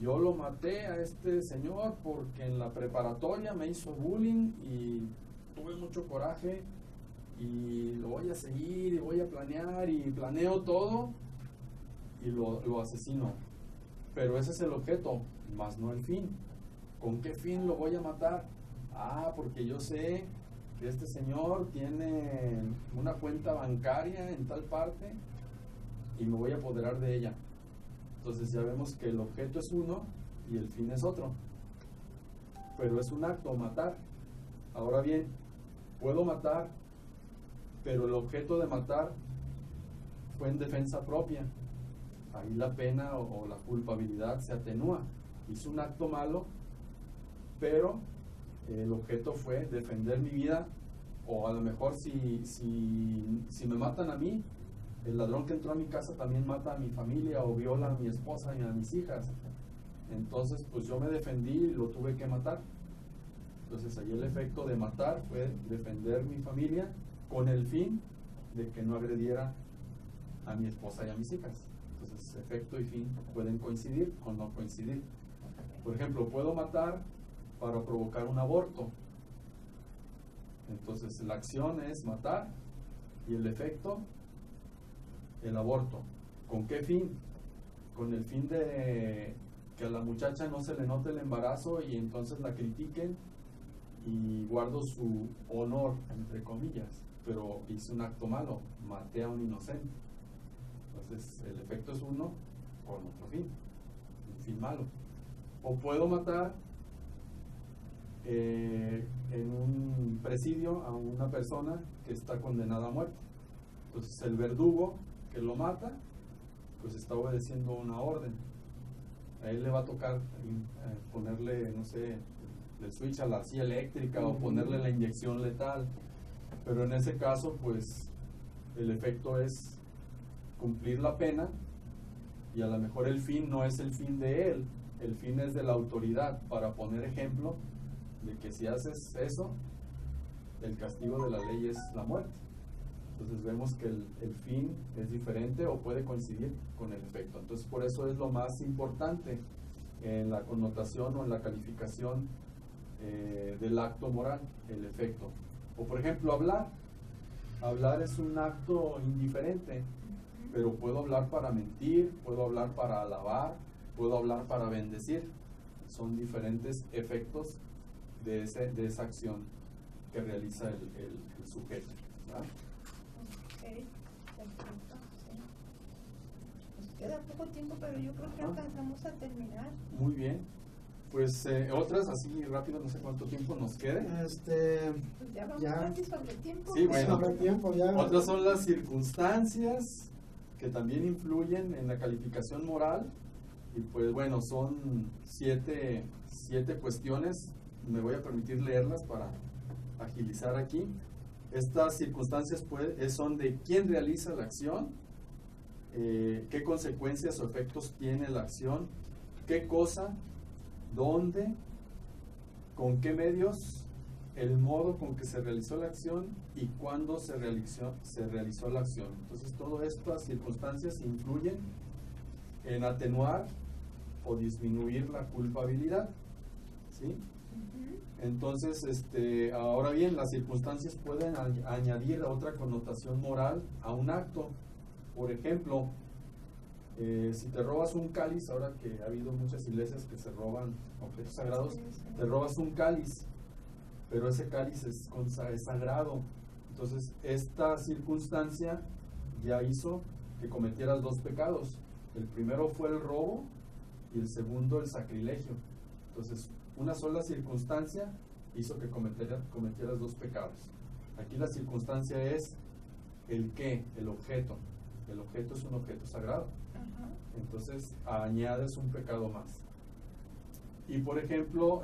Yo lo maté a este señor porque en la preparatoria me hizo bullying y tuve mucho coraje y lo voy a seguir y voy a planear y planeo todo y lo asesino. Pero ese es el objeto, más no el fin. ¿Con qué fin lo voy a matar? Porque yo sé que este señor tiene una cuenta bancaria en tal parte y me voy a apoderar de ella. Entonces ya vemos que el objeto es uno y el fin es otro. Pero es un acto, matar. Ahora bien, puedo matar, pero el objeto de matar fue en defensa propia. Ahí la pena o la culpabilidad se atenúa. Hice un acto malo, pero el objeto fue defender mi vida, o a lo mejor si me matan a mí, el ladrón que entró a mi casa también mata a mi familia o viola a mi esposa y a mis hijas. Entonces pues yo me defendí y lo tuve que matar. Entonces ahí el efecto de matar fue defender mi familia con el fin de que no agrediera a mi esposa y a mis hijas. Entonces efecto y fin pueden coincidir o no coincidir. Por ejemplo, puedo matar para provocar un aborto. Entonces la acción es matar y el efecto, el aborto. ¿Con qué fin? Con el fin de que a la muchacha no se le note el embarazo y entonces la critiquen y guardo su honor, entre comillas, pero hice un acto malo, maté a un inocente. Entonces el efecto es uno con otro fin, un fin malo. O puedo matar en un presidio a una persona que está condenada a muerte. Entonces el verdugo que lo mata, pues está obedeciendo una orden. A él le va a tocar ponerle, no sé, el switch a la silla eléctrica o ponerle la inyección letal. Pero en ese caso, pues el efecto es cumplir la pena, y a lo mejor el fin no es el fin de él, el fin es de la autoridad, para poner ejemplo de que si haces eso, el castigo de la ley es la muerte. Entonces vemos que el fin es diferente o puede coincidir con el efecto. Entonces por eso es lo más importante en la connotación o en la calificación del acto moral, el efecto. O por ejemplo hablar. Hablar es un acto indiferente, pero puedo hablar para mentir, puedo hablar para alabar, puedo hablar para bendecir. Son diferentes efectos de esa acción que realiza el sujeto, ¿verdad? Ok, perfecto, sí. Nos queda poco tiempo, pero yo creo que alcanzamos a terminar. Muy bien. Pues otras así rápido, no sé cuánto tiempo nos quede. Pues ya vamos casi sobre el tiempo. Sí, bueno. Sobre el tiempo ya. Otras son las circunstancias que también influyen en la calificación moral. Y pues bueno, son siete cuestiones. Me voy a permitir leerlas para agilizar aquí. Estas circunstancias son de quién realiza la acción, qué consecuencias o efectos tiene la acción, qué cosa, dónde, con qué medios, el modo con que se realizó la acción y cuándo se realizó la acción. Entonces, todas estas circunstancias influyen en atenuar o disminuir la culpabilidad, ¿sí? Entonces, ahora bien, las circunstancias pueden añadir otra connotación moral a un acto. Por ejemplo, si te robas un cáliz, ahora que ha habido muchas iglesias que se roban objetos sagrados, te robas un cáliz, pero ese cáliz es sagrado. Entonces, esta circunstancia ya hizo que cometieras dos pecados. El primero fue el robo y el segundo el sacrilegio. Entonces, una sola circunstancia hizo que cometieras dos pecados. Aquí la circunstancia es el qué, el objeto. El objeto es un objeto sagrado. Entonces añades un pecado más. Y por ejemplo,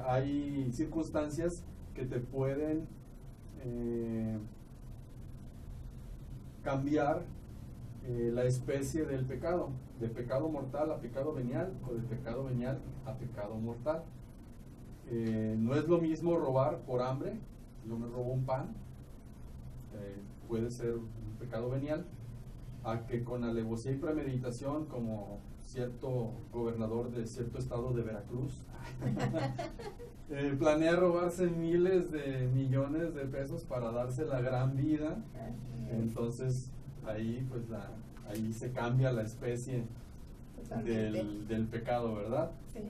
hay circunstancias que te pueden cambiar la especie del pecado, de pecado mortal a pecado venial, o de pecado venial a pecado mortal. No es lo mismo robar por hambre. Yo me robo un pan, puede ser un pecado venial, a que con alevosía y premeditación, como cierto gobernador de cierto estado de Veracruz planea robarse miles de millones de pesos para darse la gran vida. Entonces ahí pues ahí se cambia la especie del pecado, ¿verdad? Sí.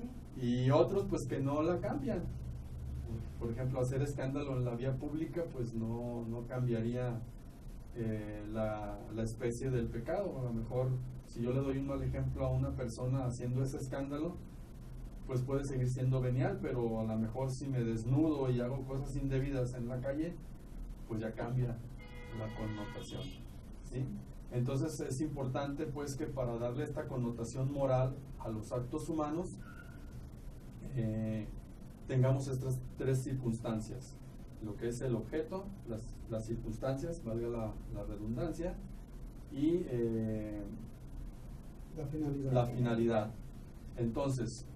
Y otros pues que no la cambian. Por ejemplo, hacer escándalo en la vía pública pues no cambiaría la especie del pecado. A lo mejor si yo le doy un mal ejemplo a una persona haciendo ese escándalo, pues puede seguir siendo venial, pero a lo mejor si me desnudo y hago cosas indebidas en la calle, pues ya cambia la connotación, ¿sí? Entonces es importante pues que para darle esta connotación moral a los actos humanos tengamos estas tres circunstancias: lo que es el objeto, las circunstancias, valga la redundancia, y la finalidad. Entonces,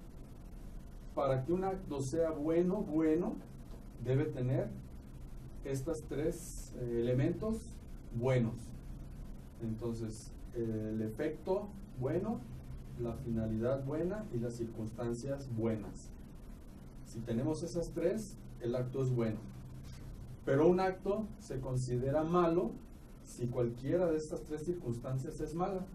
para que un acto sea bueno, debe tener estos tres elementos buenos. Entonces, el efecto bueno, la finalidad buena y las circunstancias buenas. Si tenemos esas tres, el acto es bueno. Pero un acto se considera malo si cualquiera de estas tres circunstancias es mala.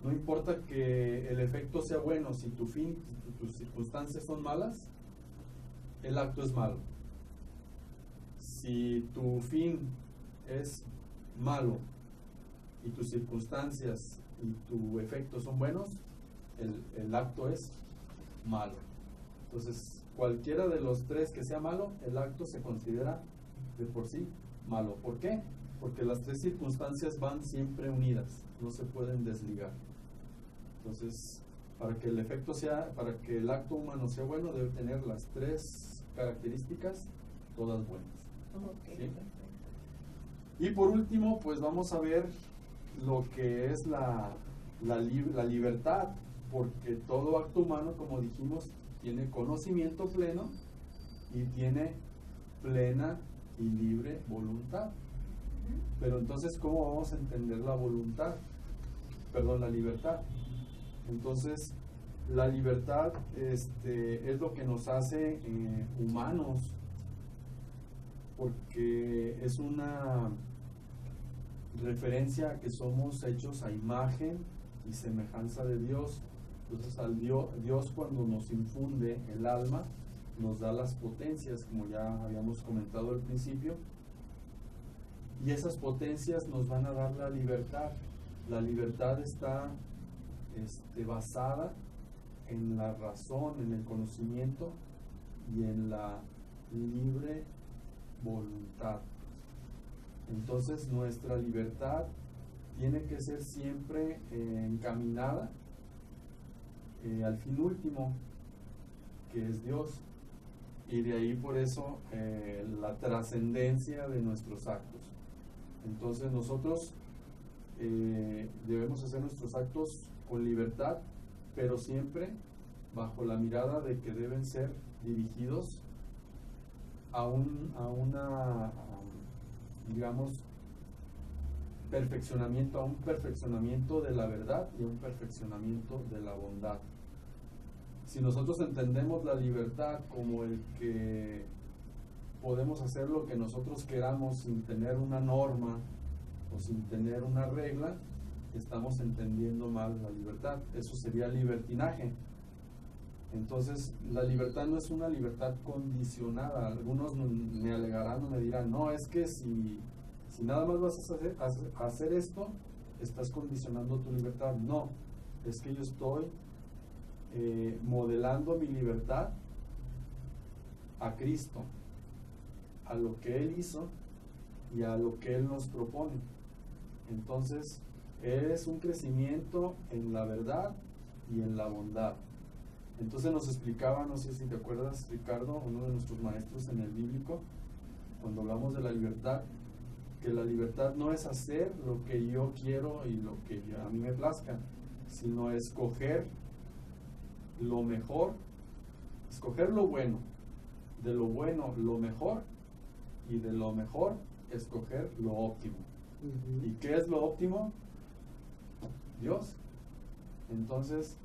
No importa que el efecto sea bueno, si tu fin, si tus circunstancias son malas, el acto es malo. Si tu fin es malo y tus circunstancias y tu efecto son buenos, el acto es malo. Entonces, cualquiera de los tres que sea malo, el acto se considera de por sí malo. ¿Por qué? Porque las tres circunstancias van siempre unidas, no se pueden desligar. Entonces, para que el efecto sea, para que el acto humano sea bueno, debe tener las tres características, todas buenas. Ok, ¿Sí? perfecto. Y por último, pues vamos a ver lo que es la libertad, porque todo acto humano, como dijimos, tiene conocimiento pleno y tiene plena y libre voluntad. Pero entonces, ¿cómo vamos a entender la voluntad? Perdón, la libertad. Entonces, la libertad es lo que nos hace humanos, porque es una referencia a que somos hechos a imagen y semejanza de Dios. Entonces, Dios cuando nos infunde el alma, nos da las potencias, como ya habíamos comentado al principio, y esas potencias nos van a dar la libertad. La libertad está basada en la razón, en el conocimiento y en la libre voluntad. Entonces nuestra libertad tiene que ser siempre encaminada al fin último, que es Dios, y de ahí por eso la trascendencia de nuestros actos. Entonces nosotros debemos hacer nuestros actos con libertad, pero siempre bajo la mirada de que deben ser dirigidos a una digamos, a un perfeccionamiento de la verdad y a un perfeccionamiento de la bondad. Si nosotros entendemos la libertad como el que podemos hacer lo que nosotros queramos sin tener una norma o sin tener una regla, estamos entendiendo mal la libertad. Eso sería libertinaje. Entonces, la libertad no es una libertad condicionada. Algunos me alegarán o me dirán, no, es que si nada más vas a hacer esto, estás condicionando tu libertad. No, es que yo estoy modelando mi libertad a Cristo, a lo que Él hizo y a lo que Él nos propone. Entonces, es un crecimiento en la verdad y en la bondad. Entonces nos explicaba, no sé si te acuerdas, Ricardo, uno de nuestros maestros en el bíblico, cuando hablamos de la libertad, que la libertad no es hacer lo que yo quiero y lo que a mí me plazca, sino escoger lo mejor, escoger lo bueno, de lo bueno lo mejor, y de lo mejor escoger lo óptimo. ¿Y qué es lo óptimo? Dios. Entonces,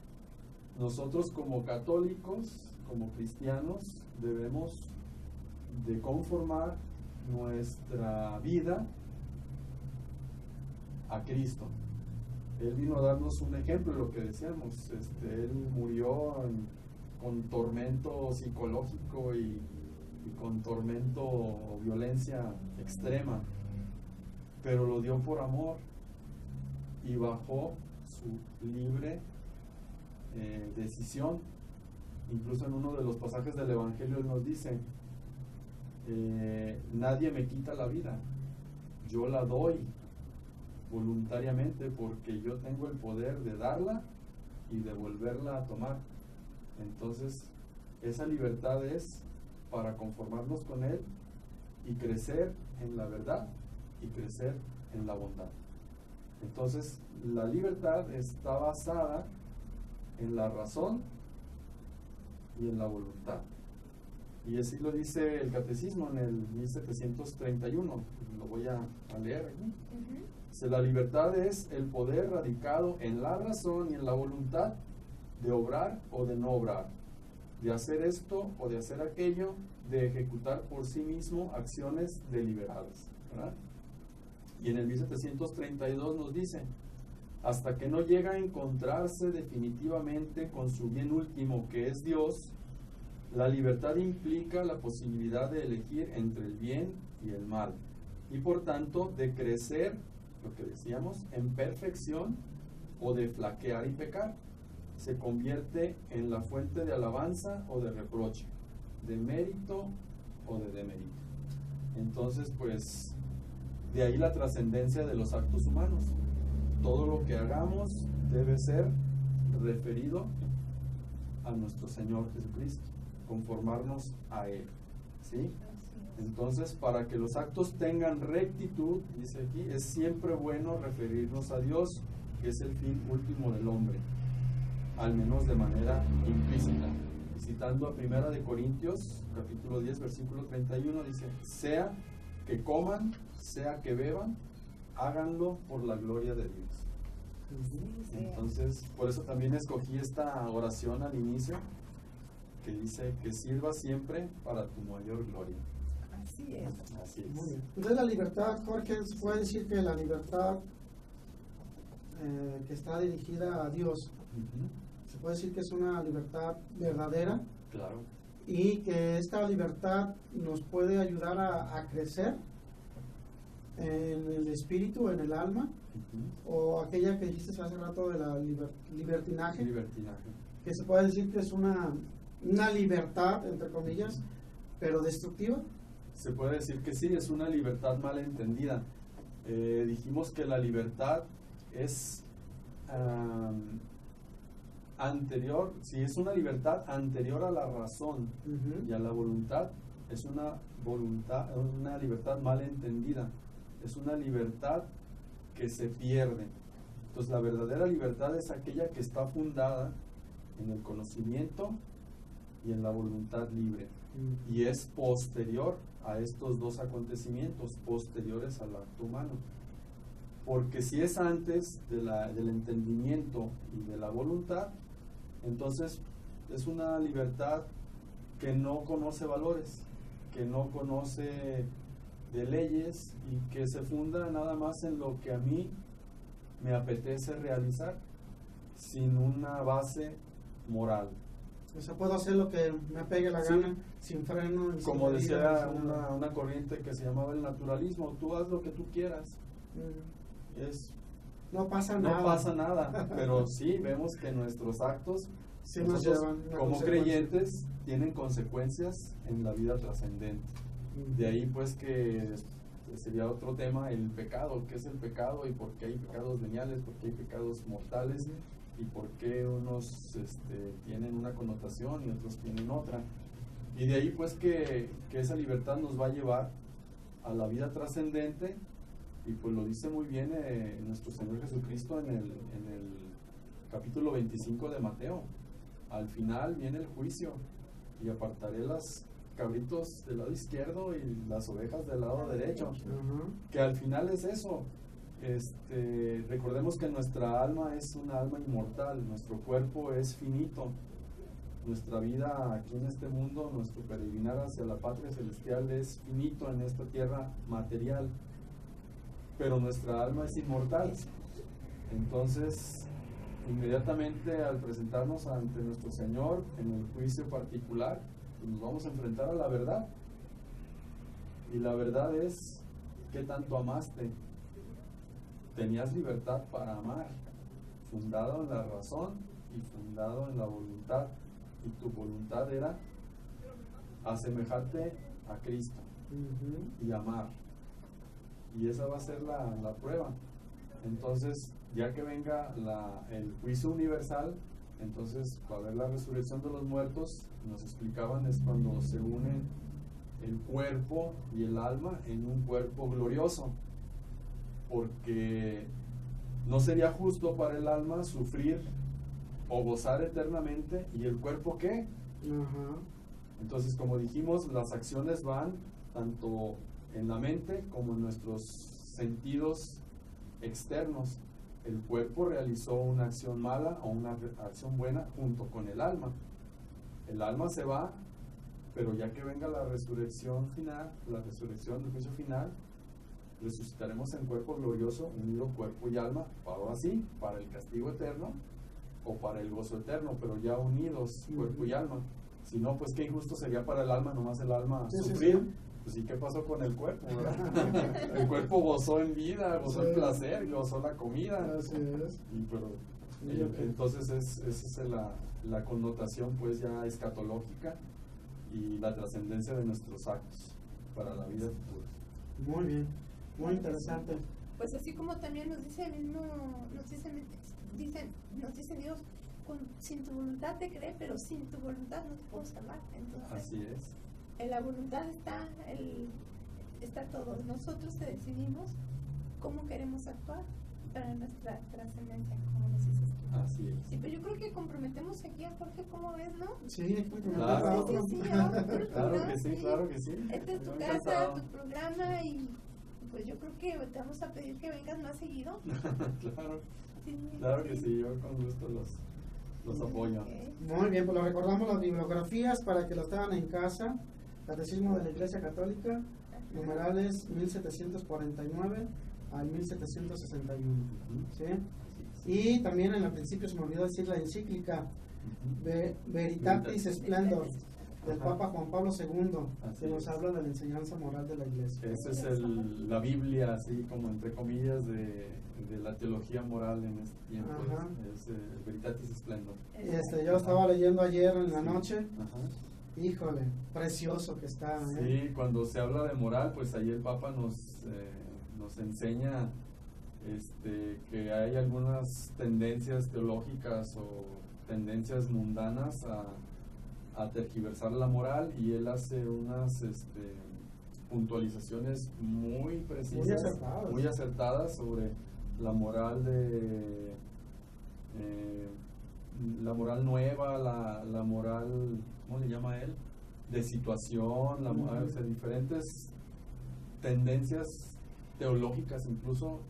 nosotros como católicos, como cristianos, debemos de conformar nuestra vida a Cristo. Él vino a darnos un ejemplo de lo que decíamos. Él murió con tormento psicológico y con tormento o violencia extrema, pero lo dio por amor y bajo su libre decisión. Incluso en uno de los pasajes del Evangelio Él nos dice, nadie me quita la vida, yo la doy voluntariamente porque yo tengo el poder de darla y de volverla a tomar. Entonces esa libertad es para conformarnos con Él y crecer en la verdad y crecer en la bondad. Entonces la libertad está basada en la razón y en la voluntad. Y así lo dice el Catecismo en el 1731. Lo voy a leer aquí. Dice, la libertad es el poder radicado en la razón y en la voluntad de obrar o de no obrar, de hacer esto o de hacer aquello, de ejecutar por sí mismo acciones deliberadas, ¿verdad? Y en el 1732 nos dice, hasta que no llega a encontrarse definitivamente con su bien último, que es Dios, la libertad implica la posibilidad de elegir entre el bien y el mal, y por tanto de crecer, lo que decíamos, en perfección o de flaquear y pecar. Se convierte en la fuente de alabanza o de reproche. de mérito o de demérito. Entonces, pues, de ahí la trascendencia de los actos humanos. Todo lo que hagamos debe ser referido a nuestro Señor Jesucristo, conformarnos a Él, ¿sí? Entonces, para que los actos tengan rectitud, dice aquí, es siempre bueno referirnos a Dios, que es el fin último del hombre, al menos de manera implícita. Y citando a 1 de Corintios, capítulo 10, versículo 31, dice, sea que coman, sea que beban, háganlo por la gloria de Dios. Entonces, por eso también escogí esta oración al inicio, que dice que sirva siempre para tu mayor gloria. Así es. Así es. Muy bien. Entonces la libertad, Jorge, se puede decir que la libertad que está dirigida a Dios, se puede decir que es una libertad verdadera. Claro. Y que esta libertad nos puede ayudar a crecer en el espíritu, en el alma, o aquella que dijiste hace rato de la libertinaje, que se puede decir que es una libertad, entre comillas, pero destructiva. Se puede decir que sí, es una libertad mal entendida. Dijimos que la libertad es anterior, si es una libertad anterior a la razón y a la voluntad, es una libertad mal entendida, es una libertad que se pierde. Entonces la verdadera libertad es aquella que está fundada en el conocimiento y en la voluntad libre, y es posterior a estos dos acontecimientos, posteriores al acto humano. Porque si es antes del entendimiento y de la voluntad, entonces es una libertad que no conoce valores, que no conoce de leyes y que se funda nada más en lo que a mí me apetece realizar, sin una base moral. O sea, puedo hacer lo que me pegue la gana, sin freno. Como decía una corriente que se llamaba el naturalismo, tú haz lo que tú quieras. No pasa nada, pero sí vemos que nuestros actos, sí, nosotros, como creyentes, tienen consecuencias en la vida trascendente. De ahí pues que sería otro tema, el pecado. ¿Qué es el pecado y por qué hay pecados veniales, por qué hay pecados mortales y por qué unos tienen una connotación y otros tienen otra? Y de ahí pues que esa libertad nos va a llevar a la vida trascendente. Y pues lo dice muy bien nuestro Señor Jesucristo en el capítulo 25 de Mateo. Al final viene el juicio y apartaré las cabritos del lado izquierdo y las ovejas del lado derecho. Que al final es eso. Recordemos que nuestra alma es una alma inmortal, nuestro cuerpo es finito. Nuestra vida aquí en este mundo, nuestro peregrinar hacia la patria celestial es finito en esta tierra material. Pero nuestra alma es inmortal. Entonces, inmediatamente al presentarnos ante nuestro Señor en el juicio particular, pues nos vamos a enfrentar a la verdad. Y la verdad es, ¿qué tanto amaste? Tenías libertad para amar, fundado en la razón y fundado en la voluntad. Y tu voluntad era asemejarte a Cristo y amar. Y esa va a ser la prueba. Entonces, ya que venga el juicio universal, entonces va a haber la resurrección de los muertos. Nos explicaban, es cuando se unen el cuerpo y el alma en un cuerpo glorioso, porque no sería justo para el alma sufrir o gozar eternamente, y el cuerpo ¿qué? Entonces, como dijimos, las acciones van tanto en la mente como en nuestros sentidos externos. El cuerpo realizó una acción mala o una acción buena junto con el alma. El alma se va, pero ya que venga la resurrección final, la resurrección del juicio final, resucitaremos en cuerpo glorioso, unido cuerpo y alma, ahora sí, para el castigo eterno o para el gozo eterno, pero ya unidos cuerpo y alma. Si no, pues qué injusto sería para el alma, nomás el alma sufrir. Pues, ¿y qué pasó con el cuerpo? El cuerpo gozó en vida, gozó el placer, gozó la comida. Así es. Entonces esa es la connotación pues ya escatológica, y la trascendencia de nuestros actos para la vida futura. Muy bien, muy interesante. Pues así como también nos dice el mismo, nos dice Dios, sin tu voluntad te creé, pero sin tu voluntad no te puedo salvar. Entonces, así es. En la voluntad está todo. Nosotros decidimos cómo queremos actuar para nuestra trascendencia, como nos dices tú. Así es. Sí, pero yo creo que comprometemos aquí a Jorge, ¿cómo ves, no? Sí, claro. Sí, Claro que sí, claro que sí. Esta es tu Estoy casa, encantado. tu programa y pues yo creo que te vamos a pedir que vengas más seguido. Claro, Sí, claro que sí, yo con gusto los apoyo. Ok. Muy bien, pues lo recordamos las bibliografías para que las tengan en casa. Catecismo de la Iglesia Católica, numerales 1749 al 1761. ¿Sí? Y también en el principio se me olvidó decir la encíclica Veritatis Splendor del Papa Juan Pablo II, que nos habla de la enseñanza moral de la Iglesia. Esa es la Biblia, así como entre comillas, de la teología moral en este tiempo. Ajá. Es Veritatis Splendor. Yo estaba leyendo ayer en la noche. Ajá. Híjole, precioso que está. Sí, cuando se habla de moral, pues ahí el Papa nos enseña que hay algunas tendencias teológicas o tendencias mundanas a tergiversar la moral, y él hace unas puntualizaciones muy precisas, muy acertadas sobre la moral la moral nueva, la moral, ¿cómo le llama él? De situación, la moral, o sea, diferentes tendencias teológicas incluso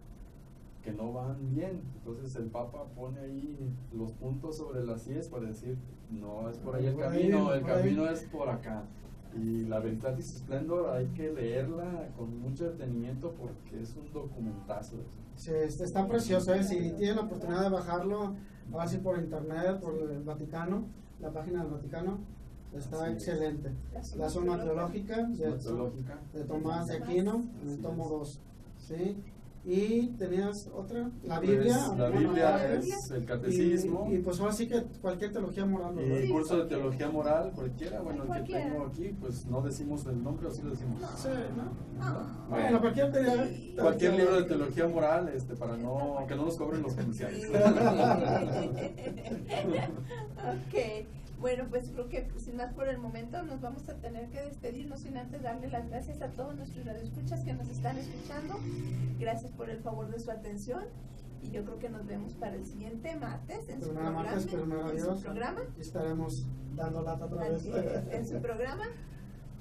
que no van bien. Entonces el Papa pone ahí los puntos sobre las IES para decir, no es por ahí el camino, el camino es por acá. Y la Veritatis Splendor hay que leerla con mucho detenimiento porque es un documentazo. Sí, está precioso, si tienen la oportunidad de bajarlo, así por internet, por el Vaticano, la página del Vaticano, está excelente. La Suma Teológica de Tomás de Aquino, en el tomo 2. ¿Sí? Y tenías otra, la Biblia. Pues, la Biblia es el catecismo. Y pues ahora sí que cualquier teología moral. Y el curso de teología moral, cualquiera, bueno, el que tengo aquí, pues no decimos el nombre, o sí lo decimos. Sí, ¿no? Bueno, cualquier libro de teología moral, para que no nos cobren los comerciales. Ok. Bueno, pues creo que sin más por el momento nos vamos a tener que despedir, no sin antes darle las gracias a todos nuestros radioescuchas que nos están escuchando. Gracias por el favor de su atención y yo creo que nos vemos para el siguiente martes en su programa. Y estaremos dando lata otra vez. En su programa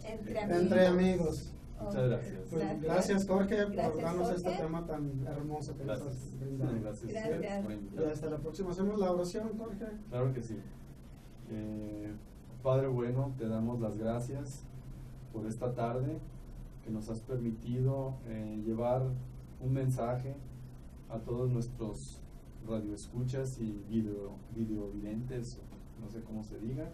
Entre Amigos. Muchas gracias. Pues gracias, Jorge, por darnos Jorge. este tema tan hermoso que nos has brindado. Gracias. Y hasta la próxima. Hacemos la oración, Jorge. Claro que sí. Padre bueno, te damos las gracias por esta tarde que nos has permitido llevar un mensaje a todos nuestros radioescuchas y videovidentes, no sé cómo se diga.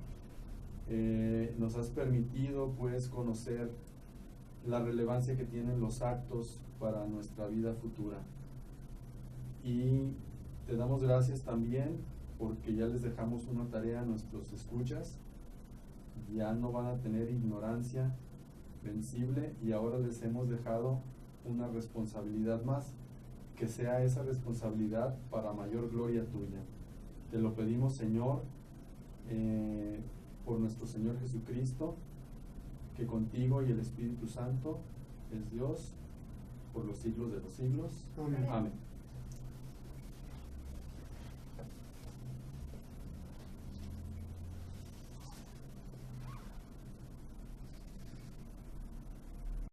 Nos has permitido pues conocer la relevancia que tienen los actos para nuestra vida futura, y te damos gracias también porque ya les dejamos una tarea a nuestros escuchas. Ya no van a tener ignorancia vencible, y ahora les hemos dejado una responsabilidad más, que sea esa responsabilidad para mayor gloria tuya. Te lo pedimos, Señor, por nuestro Señor Jesucristo, que contigo y el Espíritu Santo es Dios por los siglos de los siglos. Amén. Amén.